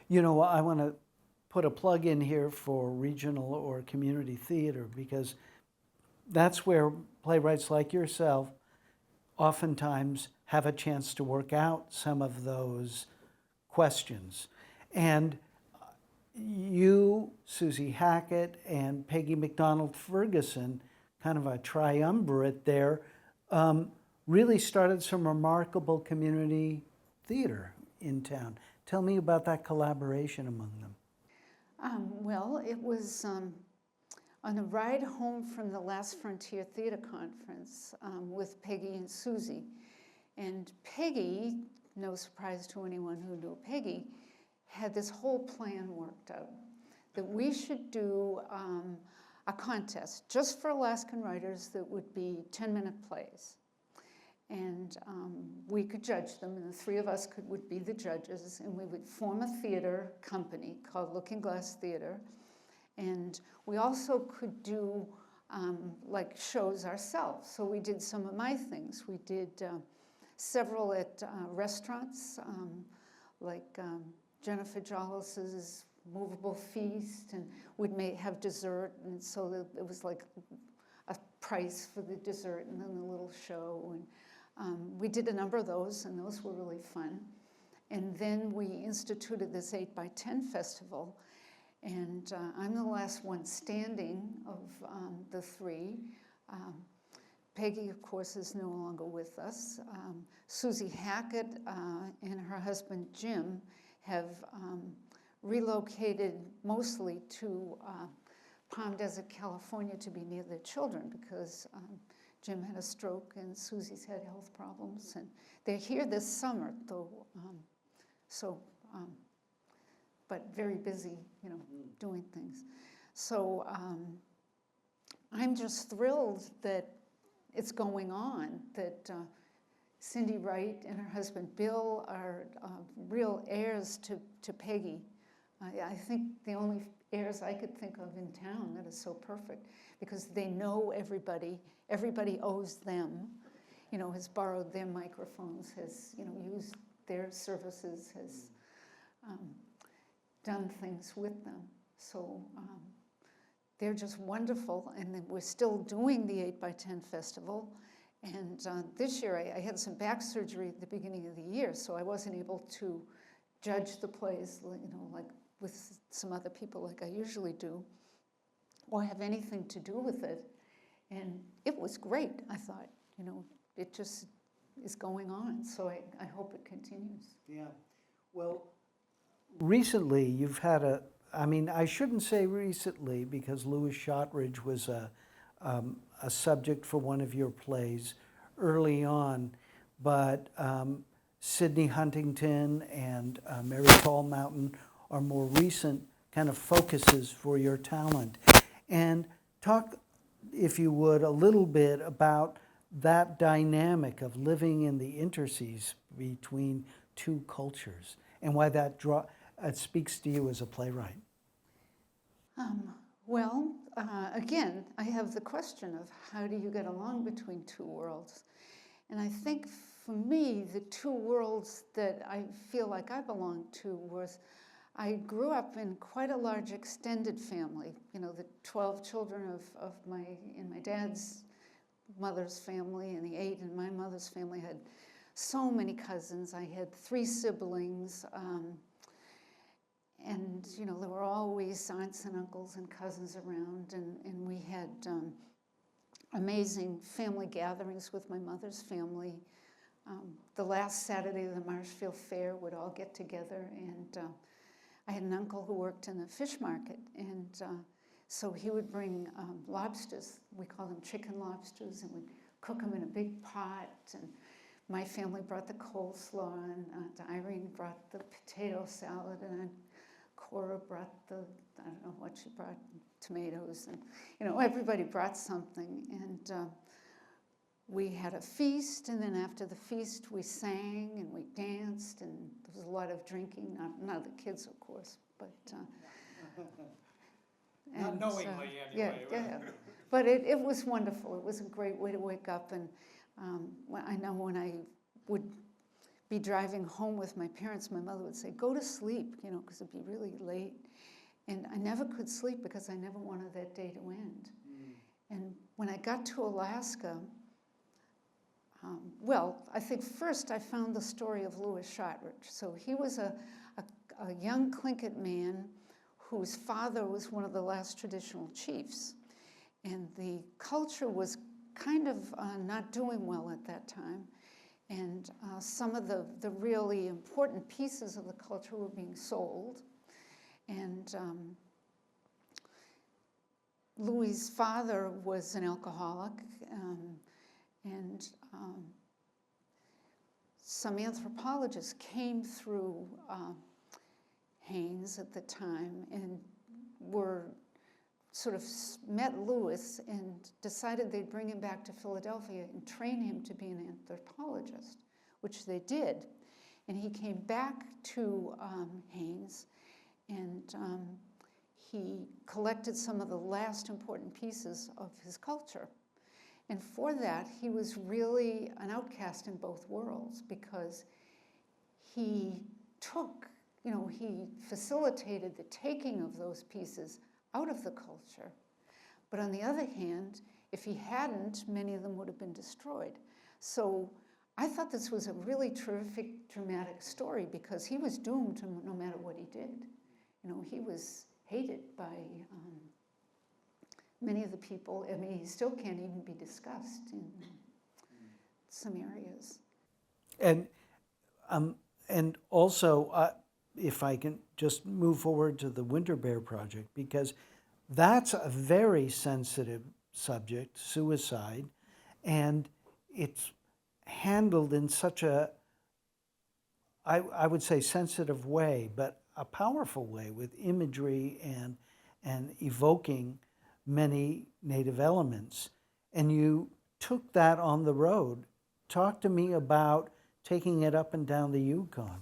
You know, I want to put a plug in here for regional or community theater because that's where playwrights like yourself oftentimes have a chance to work out some of those questions. And you, Susie Hackett, and Peggy McDonald Ferguson, kind of a triumvirate there, really started some remarkable community theater in town. Tell me about that collaboration among them. Well, it was on a ride home from the Last Frontier Theater Conference with Peggy and Susie. And Peggy, no surprise to anyone who knew Peggy, had this whole plan worked out that we should do a contest just for Alaskan writers that would be 10-minute plays. And we could judge them, and the three of us would be the judges, and we would form a theater company called Looking Glass Theater. And we also could do like shows ourselves. So we did some of my things. We did several at restaurants, like Jennifer Jollis's movable feast, and we'd have dessert, and so it was like a price for the dessert and then the little show. And we did a number of those, and those were really fun. And then we instituted this 8x10 festival, and I'm the last one standing of the three. Peggy, of course, is no longer with us. Susie Hackett and her husband Jim have relocated mostly to Palm Desert, California, to be near their children, because Jim had a stroke and Susie's had health problems. And they're here this summer, though, but very busy, doing things. So I'm just thrilled that it's going on, that Cindy Wright and her husband Bill are real heirs to Peggy. I think the only heirs I could think of in town that is so perfect, because they know everybody owes them, has borrowed their microphones, has, used their services, has done things with them. So they're just wonderful, and then we're still doing the 8x10 festival. And this year I had some back surgery at the beginning of the year, so I wasn't able to judge the plays, like with some other people like I usually do, or have anything to do with it. And it was great, I thought. It just is going on, so I hope it continues. Yeah. Well, recently you've had I shouldn't say recently, because Louis Shotridge was a subject for one of your plays early on, but Sidney Huntington and Mary TallMountain are more recent kind of focuses for your talent. And talk, if you would, a little bit about that dynamic of living in the interstices between two cultures, and why that speaks to you as a playwright. Again, I have the question of how do you get along between two worlds? And I think for me, the two worlds that I feel like I belong to was, I grew up in quite a large extended family. The 12 children in my dad's mother's family, and the 8 in my mother's family. Had so many cousins. I had 3 siblings. And, there were always aunts and uncles and cousins around, and we had amazing family gatherings with my mother's family. The last Saturday of the Marshfield Fair would all get together, and I had an uncle who worked in the fish market, and so he would bring lobsters. We call them chicken lobsters, and we'd cook them in a big pot, and my family brought the coleslaw, and Irene brought the potato salad, and Cora brought I don't know what she brought, tomatoes, and everybody brought something, and we had a feast, and then after the feast we sang and we danced, and there was a lot of drinking, not the kids, of course, but not knowingly anyway. Yeah. But it was wonderful. It was a great way to wake up, and I know when I would be driving home with my parents, my mother would say, "Go to sleep," because it'd be really late. And I never could sleep because I never wanted that day to end. And when I got to Alaska, I think first I found the story of Louis Shotridge. So he was a young Tlingit man whose father was one of the last traditional chiefs. And the culture was kind of not doing well at that time. And some of the really important pieces of the culture were being sold. And Louis's father was an alcoholic, and some anthropologists came through Haines at the time and met Louis and decided they'd bring him back to Philadelphia and train him to be an anthropologist, which they did. And he came back to Haines, and he collected some of the last important pieces of his culture. And for that, he was really an outcast in both worlds, because he took you know, he facilitated the taking of those pieces out of the culture. But on the other hand, if he hadn't, many of them would have been destroyed. So I thought this was a really terrific, dramatic story because he was doomed to no matter what he did. You know, he was hated by many of the people. I mean, he still can't even be discussed in some areas. And also, if I can just move forward to the Winter Bear Project, because that's a very sensitive subject, suicide, and it's handled in such a, I would say, sensitive way, but a powerful way with imagery and evoking many Native elements. And you took that on the road. Talk to me about taking it up and down the Yukon.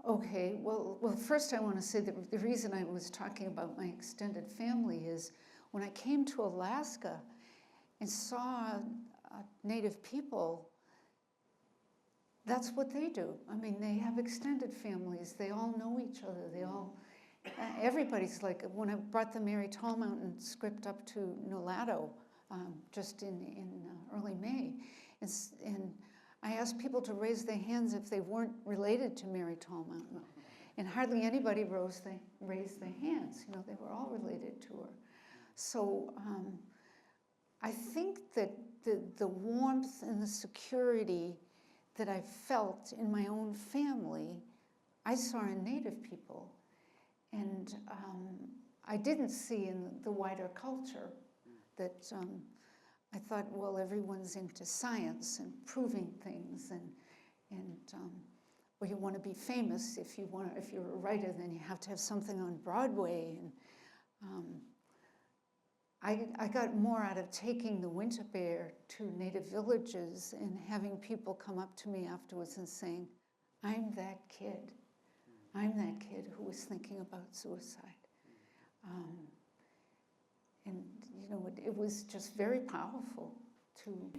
Okay, well, first I want to say that the reason I was talking about my extended family is when I came to Alaska and saw Native people, that's what they do. I mean, they have extended families. They all know each other. They all, everybody's like, when I brought the Mary TallMountain script up to Nulato just in early May, and I asked people to raise their hands if they weren't related to Mary TallMountain. And hardly anybody raised their hands. You know, they were all related to her. So I think that the warmth and the security that I felt in my own family, I saw in Native people. And I didn't see in the wider culture that I thought, well, everyone's into science and proving things, and well, you want to be famous. If you're a writer, then you have to have something on Broadway. And I got more out of taking the Winter Bear to Native villages and having people come up to me afterwards and saying, "I'm that kid. I'm that kid who was thinking about suicide." And you know, it was just very powerful to.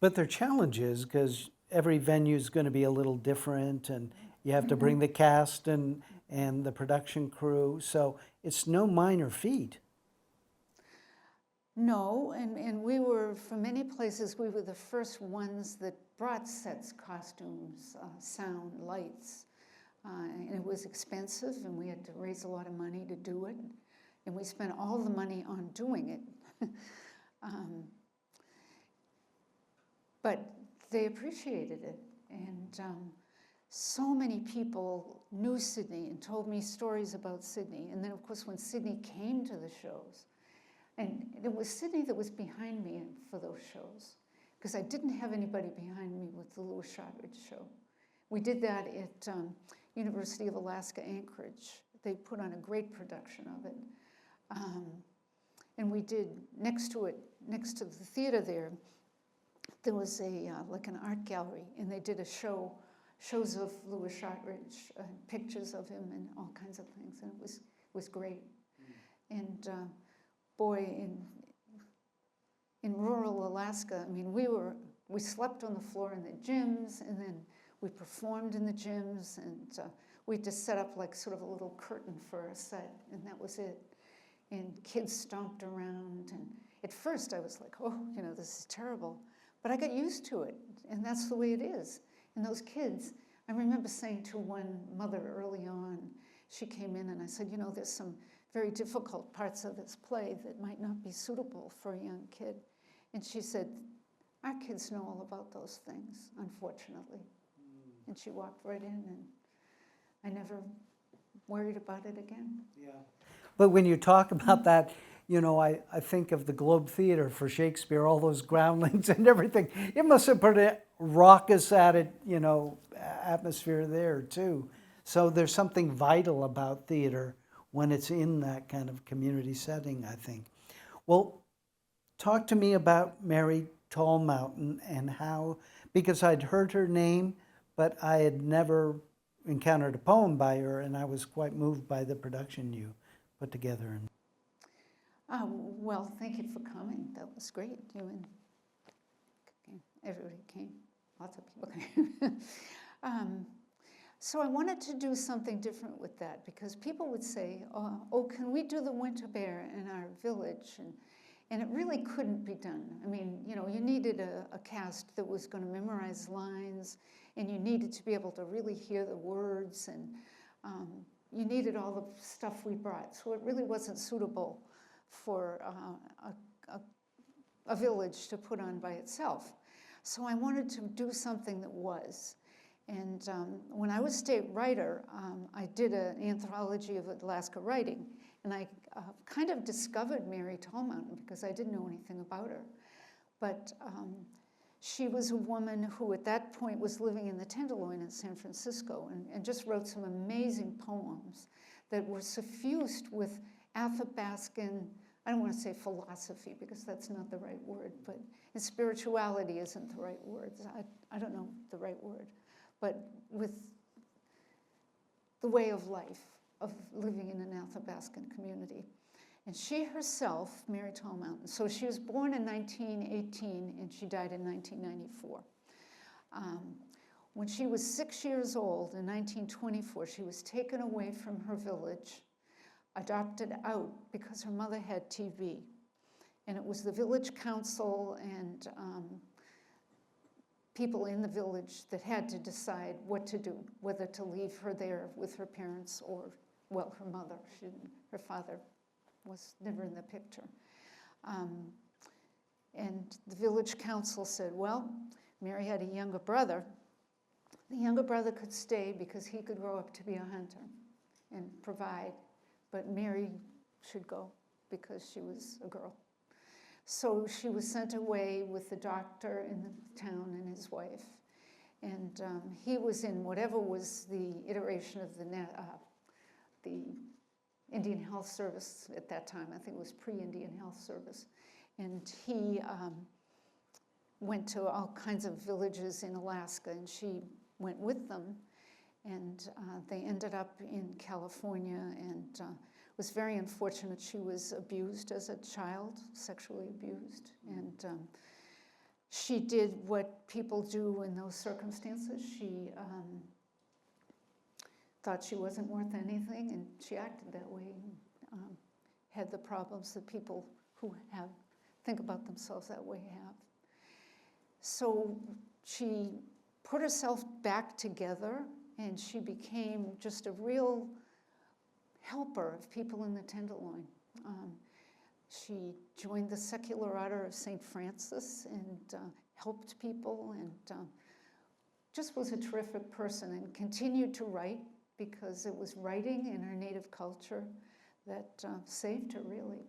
But there are challenges because every venue is going to be a little different, and you have to bring the cast and the production crew. So it's no minor feat. No, and we were, for many places, we were the first ones that brought sets, costumes, sound, lights. And it was expensive, and we had to raise a lot of money to do it. And we spent all the money on doing it. But they appreciated it. And so many people knew Sidney and told me stories about Sidney. And then, of course, when Sidney came to the shows, and it was Sidney that was behind me for those shows, because I didn't have anybody behind me with the Louis Shotridge show. We did that at University of Alaska Anchorage. They put on a great production of it. And we did, next to the theater there was like an art gallery, and they did shows of Louis Shotridge, pictures of him and all kinds of things, and it was great. And boy, in rural Alaska, I mean, we slept on the floor in the gyms, and then we performed in the gyms, and we just set up like sort of a little curtain for a set, and that was it. And kids stomped around, and at first I was like, oh, you know, this is terrible. But I got used to it, and that's the way it is. And those kids, I remember saying to one mother early on, she came in and I said, you know, there's some very difficult parts of this play that might not be suitable for a young kid. And she said, our kids know all about those things, unfortunately. And she walked right in, and I never worried about it again. Yeah. But when you talk about that, you know, I think of the Globe Theater for Shakespeare, all those groundlings and everything. It must have put a raucous atmosphere there too. So there's something vital about theater when it's in that kind of community setting, I think. Well, talk to me about Mary TallMountain and how, because I'd heard her name, but I had never encountered a poem by her, and I was quite moved by the production you put together. Well, thank you for coming. That was great. You and everybody came. Lots of people came. So I wanted to do something different with that, because people would say, oh, can we do the winter bear in our village? And it really couldn't be done. I mean, you know, you needed a cast that was going to memorize lines, and you needed to be able to really hear the words, and you needed all the stuff we brought. So it really wasn't suitable for a village to put on by itself. So I wanted to do something that was. And when I was state writer, I did an anthology of Alaska writing, and I kind of discovered Mary TallMountain because I didn't know anything about her. But she was a woman who at that point was living in the Tenderloin in San Francisco, and just wrote some amazing poems that were suffused with Athabascan, I don't want to say philosophy because that's not the right word, but spirituality isn't the right word. I don't know the right word, but with the way of life, of living in an Athabascan community. And she herself, Mary TallMountain, so she was born in 1918 and she died in 1994. When she was 6 years old in 1924, she was taken away from her village, adopted out because her mother had TB. And it was the village council and people in the village that had to decide what to do, whether to leave her there with her parents or, well, her mother. Her father was never in the picture. And the village council said, well, Mary had a younger brother. The younger brother could stay because he could grow up to be a hunter and provide, but Mary should go because she was a girl. So she was sent away with the doctor in the town and his wife. And he was in whatever was the iteration of the Indian Health Service at that time. I think it was pre-Indian Health Service. And he went to all kinds of villages in Alaska, and she went with them. And they ended up in California, and was very unfortunate. She was abused as a child, sexually abused. And she did what people do in those circumstances. She thought she wasn't worth anything, and she acted that way, and had the problems that people who think about themselves that way have. So she put herself back together, and she became just a real helper of people in the Tenderloin. She joined the Secular Order of St. Francis and helped people, and just was a terrific person, and continued to write because it was writing in her native culture that saved her, really.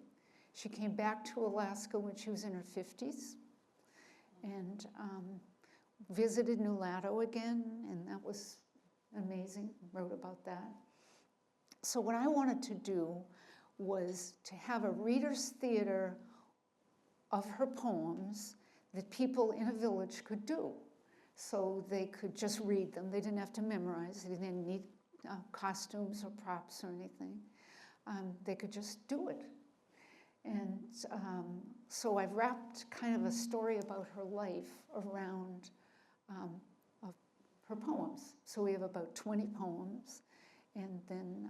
She came back to Alaska when she was in her 50s and visited Nulato again, and that was amazing, wrote about that. So what I wanted to do was to have a reader's theater of her poems that people in a village could do. So they could just read them. They didn't have to memorize. They didn't need costumes or props or anything. They could just do it. And so I've wrapped kind of a story about her life around of her poems. So we have about 20 poems, and then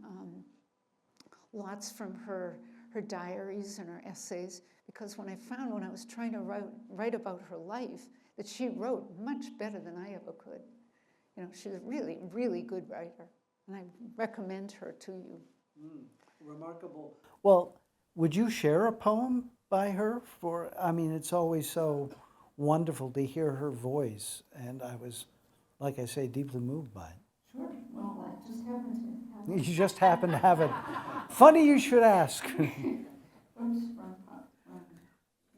lots from her diaries and her essays, because when I was trying to write about her life, that she wrote much better than I ever could. You know, she's a really, really good writer, and I recommend her to you. Remarkable. Well, would you share a poem by her? I mean, it's always so wonderful to hear her voice, and I was, like I say, deeply moved by it. Sure. Well, I just happened to have You just happen to have it. Funny you should ask. Oops, wrong part.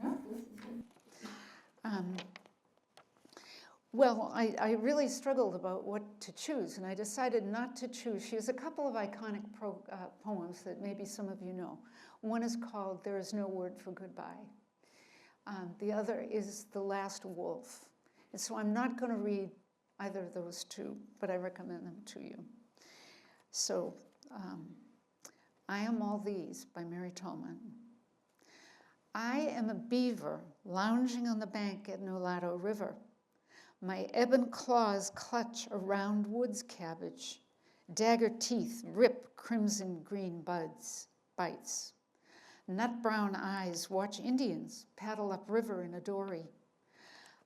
No, this is it. Well, I really struggled about what to choose, and I decided not to choose. She has a couple of iconic poems that maybe some of you know. One is called There Is No Word for Goodbye. The other is The Last Wolf. And so I'm not going to read either of those two, but I recommend them to you. So, I Am All These by Mary TallMountain. I am a beaver lounging on the bank at Nulato River. My ebon claws clutch a round woods cabbage. Dagger teeth rip crimson green bites. Nut brown eyes watch Indians paddle upriver in a dory.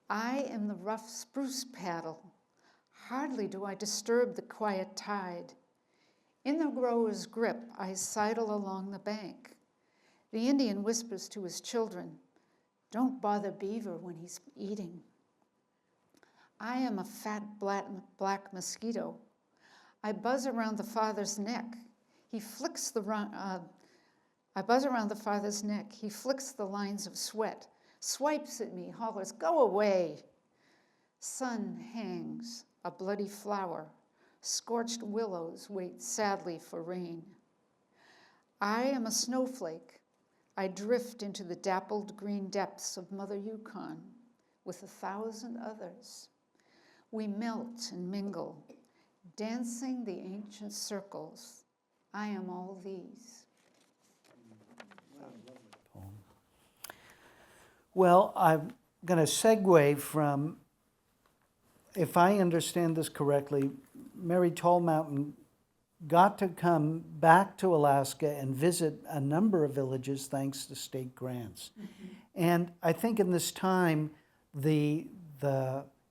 I am the rough spruce paddle. Hardly do I disturb the quiet tide. In the rower's grip, I sidle along the bank. The Indian whispers to his children, "Don't bother Beaver when he's eating." I am a fat black mosquito. I buzz around the father's neck. He flicks the I buzz around the father's neck. He flicks the lines of sweat, swipes at me, hollers, "Go away." Sun hangs, a bloody flower. Scorched willows wait sadly for rain. I am a snowflake. I drift into the dappled green depths of Mother Yukon with 1,000 others. We melt and mingle, dancing the ancient circles. I am all these. Well, I'm going to segue from, if I understand this correctly, Mary TallMountain got to come back to Alaska and visit a number of villages thanks to state grants. Mm-hmm. And I think in this time, the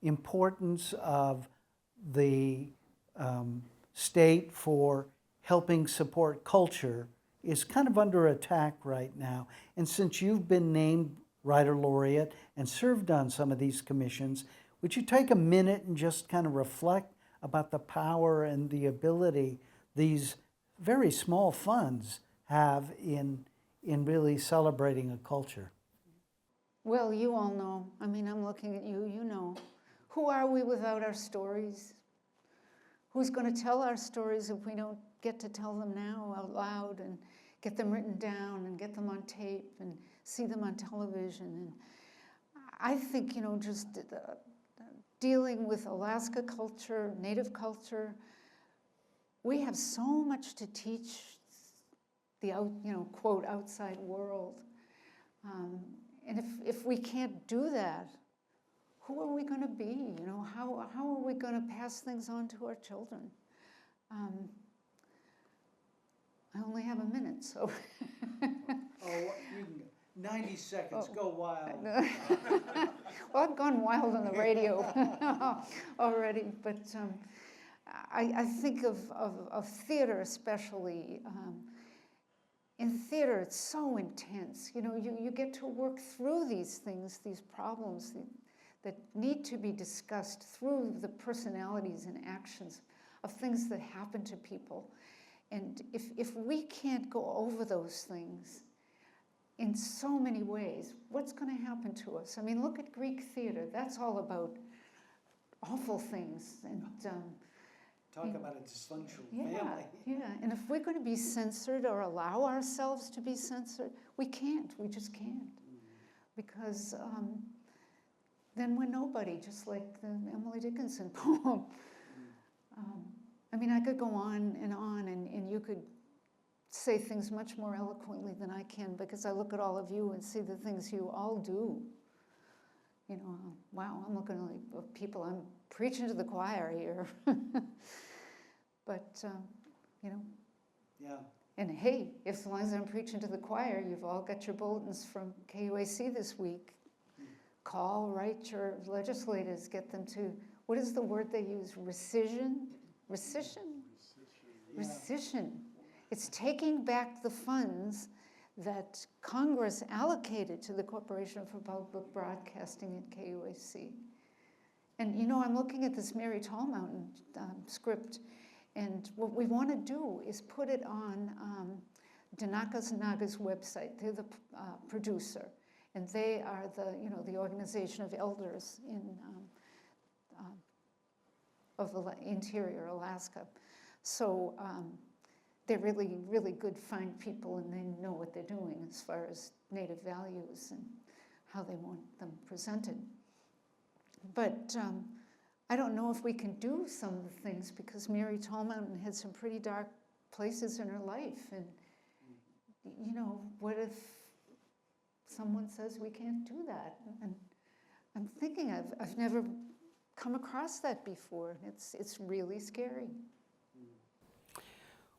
importance of the state for helping support culture is kind of under attack right now. And since you've been named Writer Laureate and served on some of these commissions, would you take a minute and just kind of reflect about the power and the ability these very small funds have in really celebrating a culture? Well, you all know. I mean, I'm looking at you, you know. Who are we without our stories? Who's going to tell our stories if we don't get to tell them now out loud and get them written down and get them on tape and see them on television? And I think, you know, just dealing with Alaska culture, Native culture, we have so much to teach the quote, outside world. And if we can't do that, who are we going to be? You know, how are we going to pass things on to our children? I only have a minute, so. 90 seconds, go wild. Well, I've gone wild on the radio already, but I think of theater especially. In theater, it's so intense. You know, you get to work through these things, these problems that need to be discussed through the personalities and actions of things that happen to people. And if we can't go over those things in so many ways, what's going to happen to us? I mean, look at Greek theater. That's all about awful things. And talk about a dysfunctional family. family. Yeah, and if we're going to be censored or allow ourselves to be censored, we can't. We just can't. Because then we're nobody, just like the Emily Dickinson poem. I mean, I could go on, and you could say things much more eloquently than I can, because I look at all of you and see the things you all do. You know, wow, I'm looking at people, I'm preaching to the choir here. But, you know. Yeah. And hey, as long as I'm preaching to the choir, you've all got your bulletins from KUAC this week. Call, write your legislators, get them to, what is the word they use? Rescission? Rescission? Yeah. Rescission. It's taking back the funds that Congress allocated to the Corporation for Public Broadcasting at KUAC. And you know, I'm looking at this Mary TallMountain script, and what we want to do is put it on Danakas Naga's website. They're the producer, and they are the organization of elders of interior Alaska. So they're really, really good, fine people, and they know what they're doing as far as Native values and how they want them presented. But I don't know if we can do some of the things, because Mary TallMountain had some pretty dark places in her life. And, you know, what if someone says we can't do that? And I'm thinking I've never come across that before. It's really scary.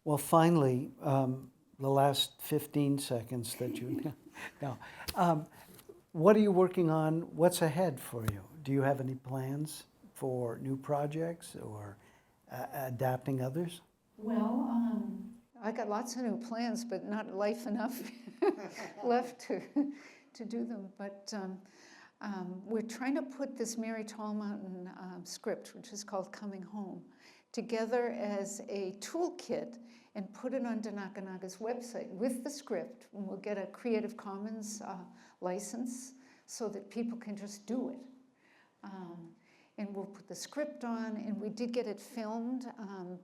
Well, finally, the last 15 seconds that you no. What are you working on? What's ahead for you? Do you have any plans for new projects or adapting others? Well, I got lots of new plans, but not life enough left to do them. But we're trying to put this Mary TallMountain script, which is called Coming Home, together as a toolkit and put it on Danakanaga's website with the script. And we'll get a Creative Commons license so that people can just do it. And we'll put the script on, and we did get it filmed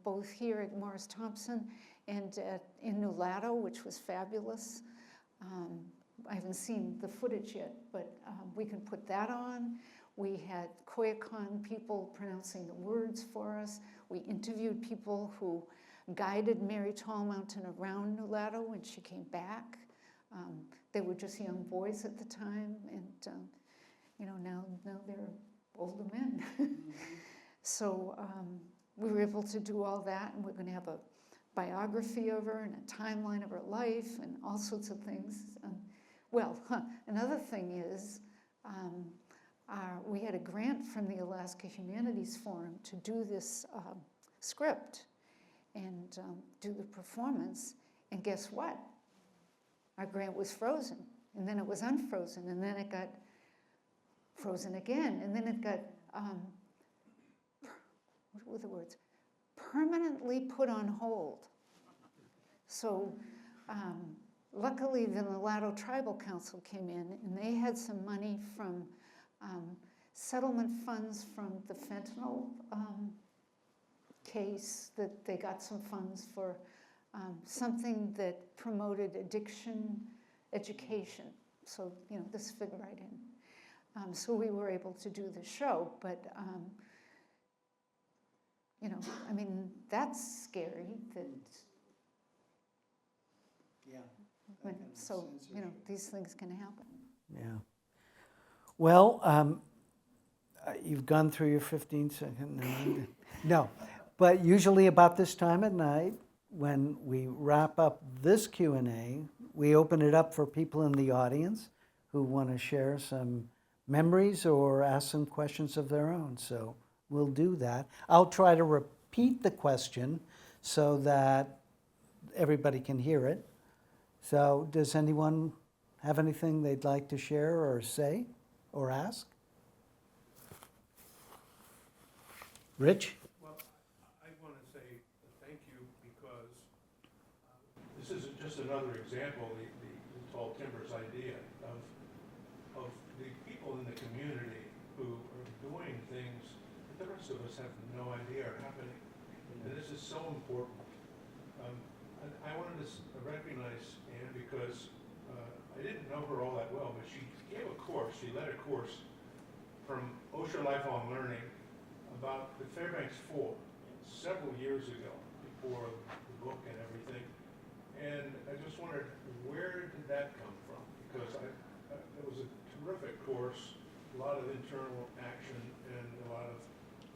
both here at Morris Thompson and in Nulato, which was fabulous. I haven't seen the footage yet, but we can put that on. We had Koyukon people pronouncing the words for us. We interviewed people who guided Mary TallMountain around Nulato when she came back. They were just young boys at the time, and now they're older men. So we were able to do all that, and we're going to have a biography of her and a timeline of her life and all sorts of things. Another thing is we had a grant from the Alaska Humanities Forum to do this script and do the performance, and guess what? Our grant was frozen, and then it was unfrozen, and then it got frozen again, and then it got, what were the words? Permanently put on hold. So luckily the Nulato Tribal Council came in, and they had some money from settlement funds from the fentanyl case, that they got some funds for something that promoted addiction education. So, this fit right in. So we were able to do the show, but, that's scary. These things can happen. Yeah. Well, you've gone through your 15-second. No, but usually about this time at night, when we wrap up this Q&A, we open it up for people in the audience who want to share some memories or ask some questions of their own. So we'll do that. I'll try to repeat the question so that everybody can hear it. So does anyone have anything they'd like to share or say or ask? Rich? Well, I want to say thank you, because this is just another example, the Tall Timbers idea of the people in the community who are doing things that the rest of us have no idea are happening. And this is so important. And I wanted to recognize Anne because I didn't know her all that well, but she gave a course, she led a course from OSHA Lifelong Learning about the Fairbanks 4 several years ago, before the book and everything. And I just wondered, where did that come from? Because it was a terrific course, a lot of internal action, and a lot of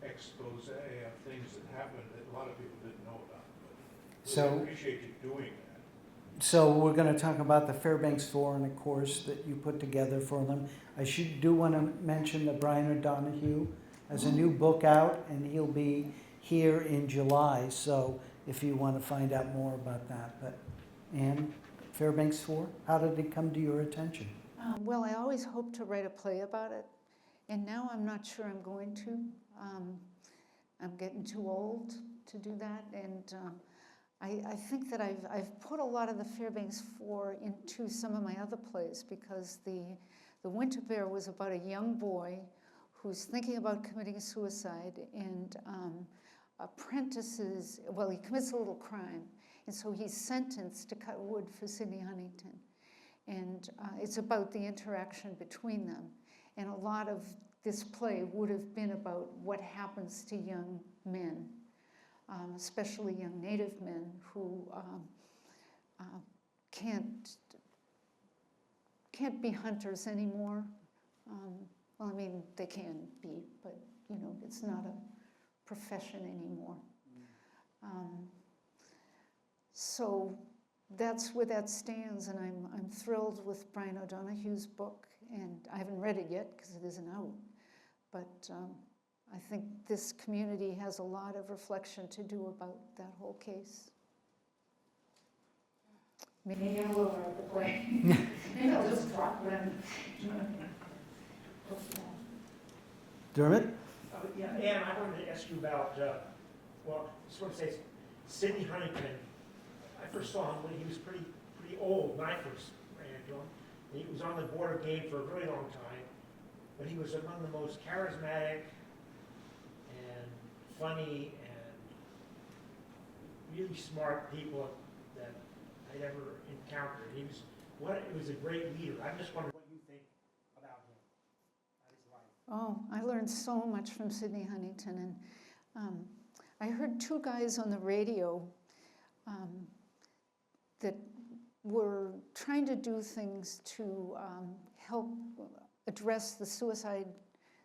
expose of things that happened that a lot of people didn't know about. But I appreciate you doing that. So we're going to talk about the Fairbanks 4 and a course that you put together for them. I do want to mention that Brian O'Donoghue has a new book out, and he'll be here in July. So if you want to find out more about that. But Anne, Fairbanks 4, how did it come to your attention? Well, I always hoped to write a play about it, and now I'm not sure I'm going to. I'm getting too old to do that, and I think that I've put a lot of the Fairbanks 4 into some of my other plays, because the Winter Bear was about a young boy who's thinking about committing suicide, and he commits a little crime, and so he's sentenced to cut wood for Sidney Huntington. And it's about the interaction between them. And a lot of this play would have been about what happens to young men, especially young Native men who can't be hunters anymore. Well, I mean, they can be, but, you know, it's not a profession anymore. So that's where that stands, and I'm thrilled with Brian O'Donoghue's book, and I haven't read it yet because it isn't out, but I think this community has a lot of reflection to do about that whole case. Maybe I'm a little out of the way. Maybe I'll just drop it in. Dermot? Yeah, Ann, I wanted to ask you about, well, I just want to say, Sidney Huntington. I first saw him when he was pretty old when I first ran into him. He was on the board of game for a really long time, but he was among the most charismatic and funny and really smart people that I'd ever encountered. It was a great leader. I'm just wondering what you think about him, about his life. Oh, I learned so much from Sidney Huntington, and I heard two guys on the radio that were trying to do things to help address the suicide.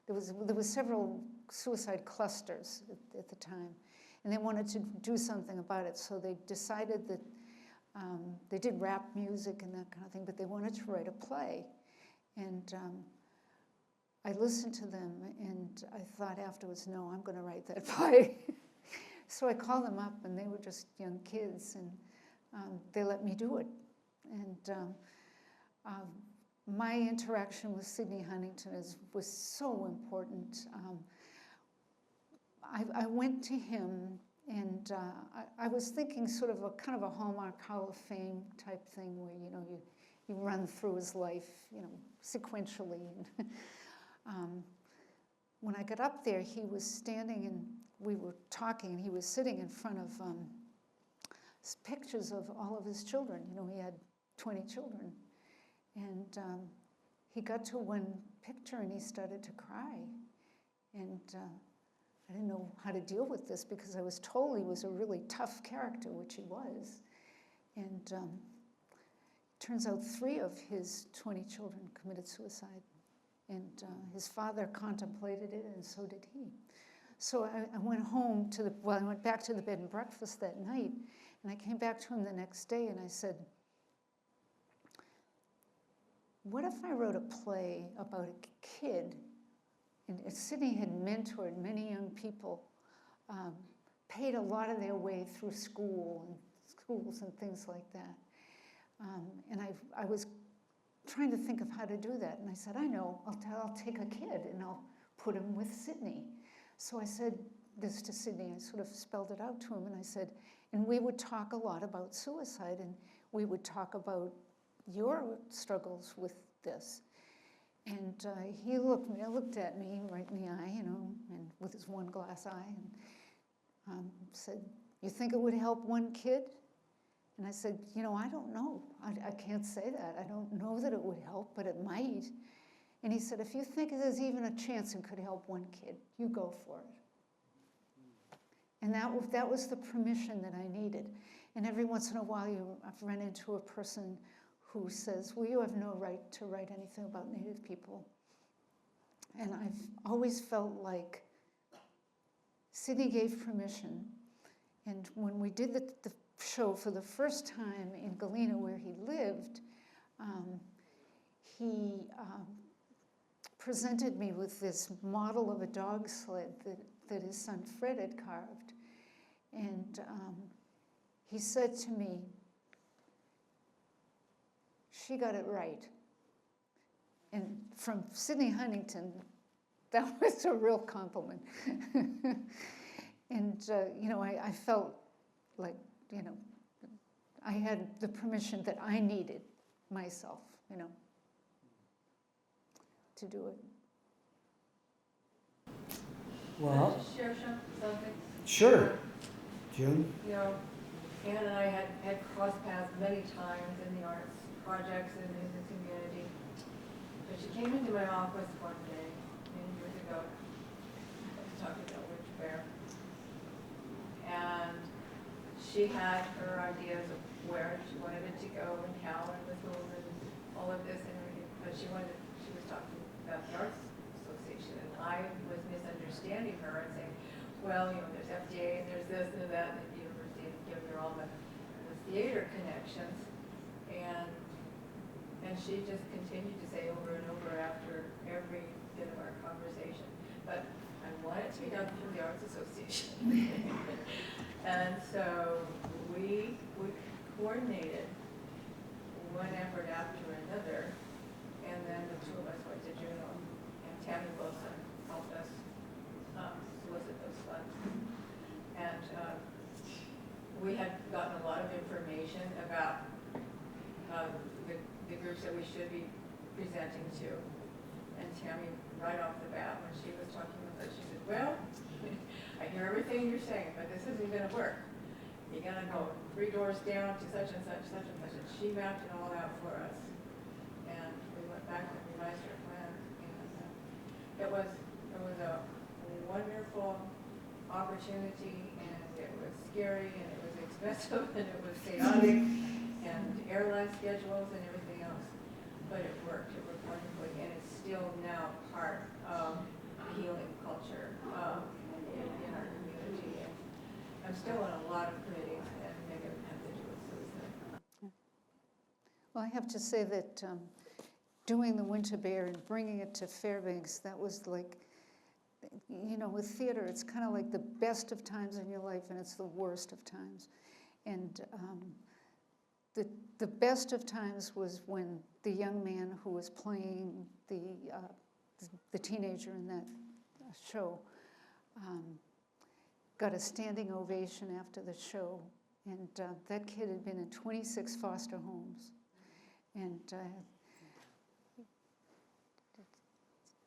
There was several suicide clusters at the time, and they wanted to do something about it. So they decided that they did rap music and that kind of thing, but they wanted to write a play. And I listened to them, and I thought afterwards, no, I'm going to write that play. So I called them up, and they were just young kids, and they let me do it. And my interaction with Sidney Huntington was so important. I went to him, and I was thinking sort of a kind of a Hallmark Hall of Fame type thing, where you run through his life, sequentially. When I got up there, he was standing, and we were talking, and he was sitting in front of pictures of all of his children. He had 20 children. And he got to one picture, and he started to cry. And I didn't know how to deal with this, because I was told he was a really tough character, which he was. And turns out 3 of his 20 children committed suicide. And his father contemplated it, and so did he. So I went home I went back to the bed and breakfast that night, and I came back to him the next day, and I said, what if I wrote a play about a kid, and Sidney had mentored many young people, paid a lot of their way through schools and things like that. And I was trying to think of how to do that. And I said, I know, I'll take a kid and I'll put him with Sidney. So I said this to Sidney, I sort of spelled it out to him, and I said, and we would talk a lot about suicide, and we would talk about your struggles with this. And he looked at me right in the eye, and with his one glass eye, and said, you think it would help one kid? And I said, I don't know. I can't say that. I don't know that it would help, but it might. And he said, if you think there's even a chance it could help one kid, you go for it. And that was the permission that I needed. And every once in a while, I've run into a person who says, well, you have no right to write anything about Native people. And I've always felt like Sidney gave permission. And when we did the show for the first time in Galena, where he lived, he presented me with this model of a dog sled that his son Fred had carved. And he said to me, she got it right. And from Sidney Huntington, that was a real compliment. And, I felt like, I had the permission that I needed myself, to do it. Well, Share something? sure. June? Ann and I had crossed paths many times in the arts projects and in the community. But she came into my office one day, many years ago, talking about Witch Bear. And she had her ideas of where she wanted it to go, and how, and the schools, and all of this, and everything. But she was talking about the arts I was misunderstanding her and saying, well, there's FDA and there's this and that, and the university had given her all the theater connections, and she just continued to say over and over after every bit of our conversation, but I want it to be done through the Arts Association. And so we coordinated one effort after another, and then the two of us went to Juneau, and Tammy Wilson helped us solicit those funds. And we had gotten a lot of information about the groups that we should be presenting to. And Tammy, right off the bat, when she was talking with us, she said, well, I hear everything you're saying, but this isn't going to work. You got to go 3 doors down to such and such, such and such. And she mapped it all out for us. And we went back and revised our plan. And it was a wonderful opportunity, and it was scary, and it was expensive, and it was chaotic, and airline schedules and everything else. But it worked wonderfully, and it's still now part of healing culture in our community. And I'm still on a lot of committees that have to do with suicide. Well, I have to say that doing the Winter Bear and bringing it to Fairbanks, that was like, with theater, it's kind of like the best of times in your life, and it's the worst of times. And the best of times was when the young man who was playing the teenager in that show got a standing ovation after the show. And that kid had been in 26 foster homes. And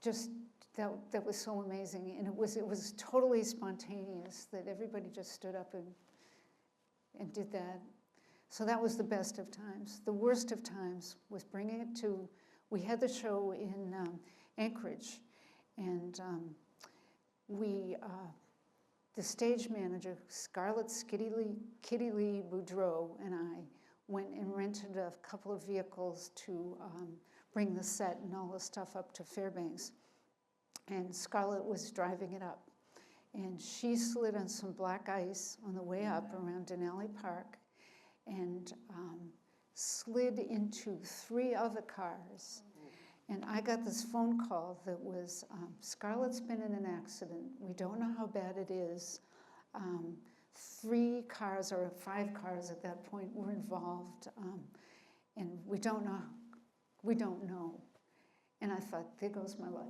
just that was so amazing. And it was totally spontaneous that everybody just stood up and did that. So that was the best of times. The worst of times was bringing it to, we had the show in Anchorage, and the stage manager, Scarlett Kitty Lee Boudreau, and I went and rented a couple of vehicles to bring the set and all the stuff up to Fairbanks. And Scarlett was driving it up. And she slid on some black ice on the way up around Denali Park, and slid into 3 other cars. And I got this phone call that was, Scarlett's been in an accident. We don't know how bad it is. 3 cars or 5 cars at that point were involved, and we don't know. And I thought, there goes my life,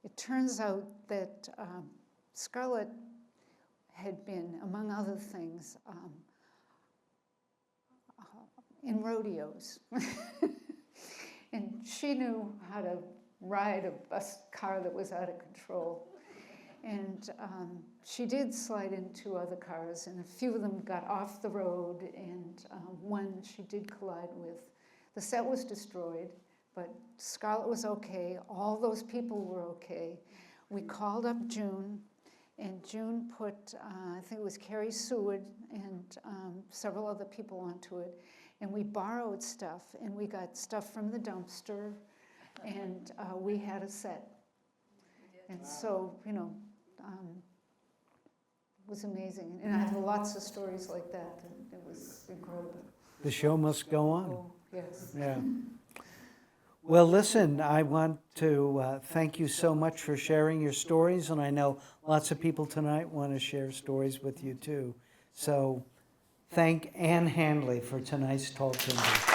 It turns out that Scarlett had been, among other things, in rodeos. And she knew how to ride a bus car that was out of control. And she did slide into other cars, and a few of them got off the road, and one she did collide with. The set was destroyed, but Scarlett was okay. All those people were okay. We called up June, and June put, I think it was Carrie Seward and several other people onto it. And we borrowed stuff, and we got stuff from the dumpster, and we had a set. And so, it was amazing. And I have lots of stories like that, and it was incredible. The show must go on. Oh, yes. Yeah. Well, listen, I want to thank you so much for sharing your stories, and I know lots of people tonight want to share stories with you too. So thank Anne Hanley for tonight's Tall Timbers.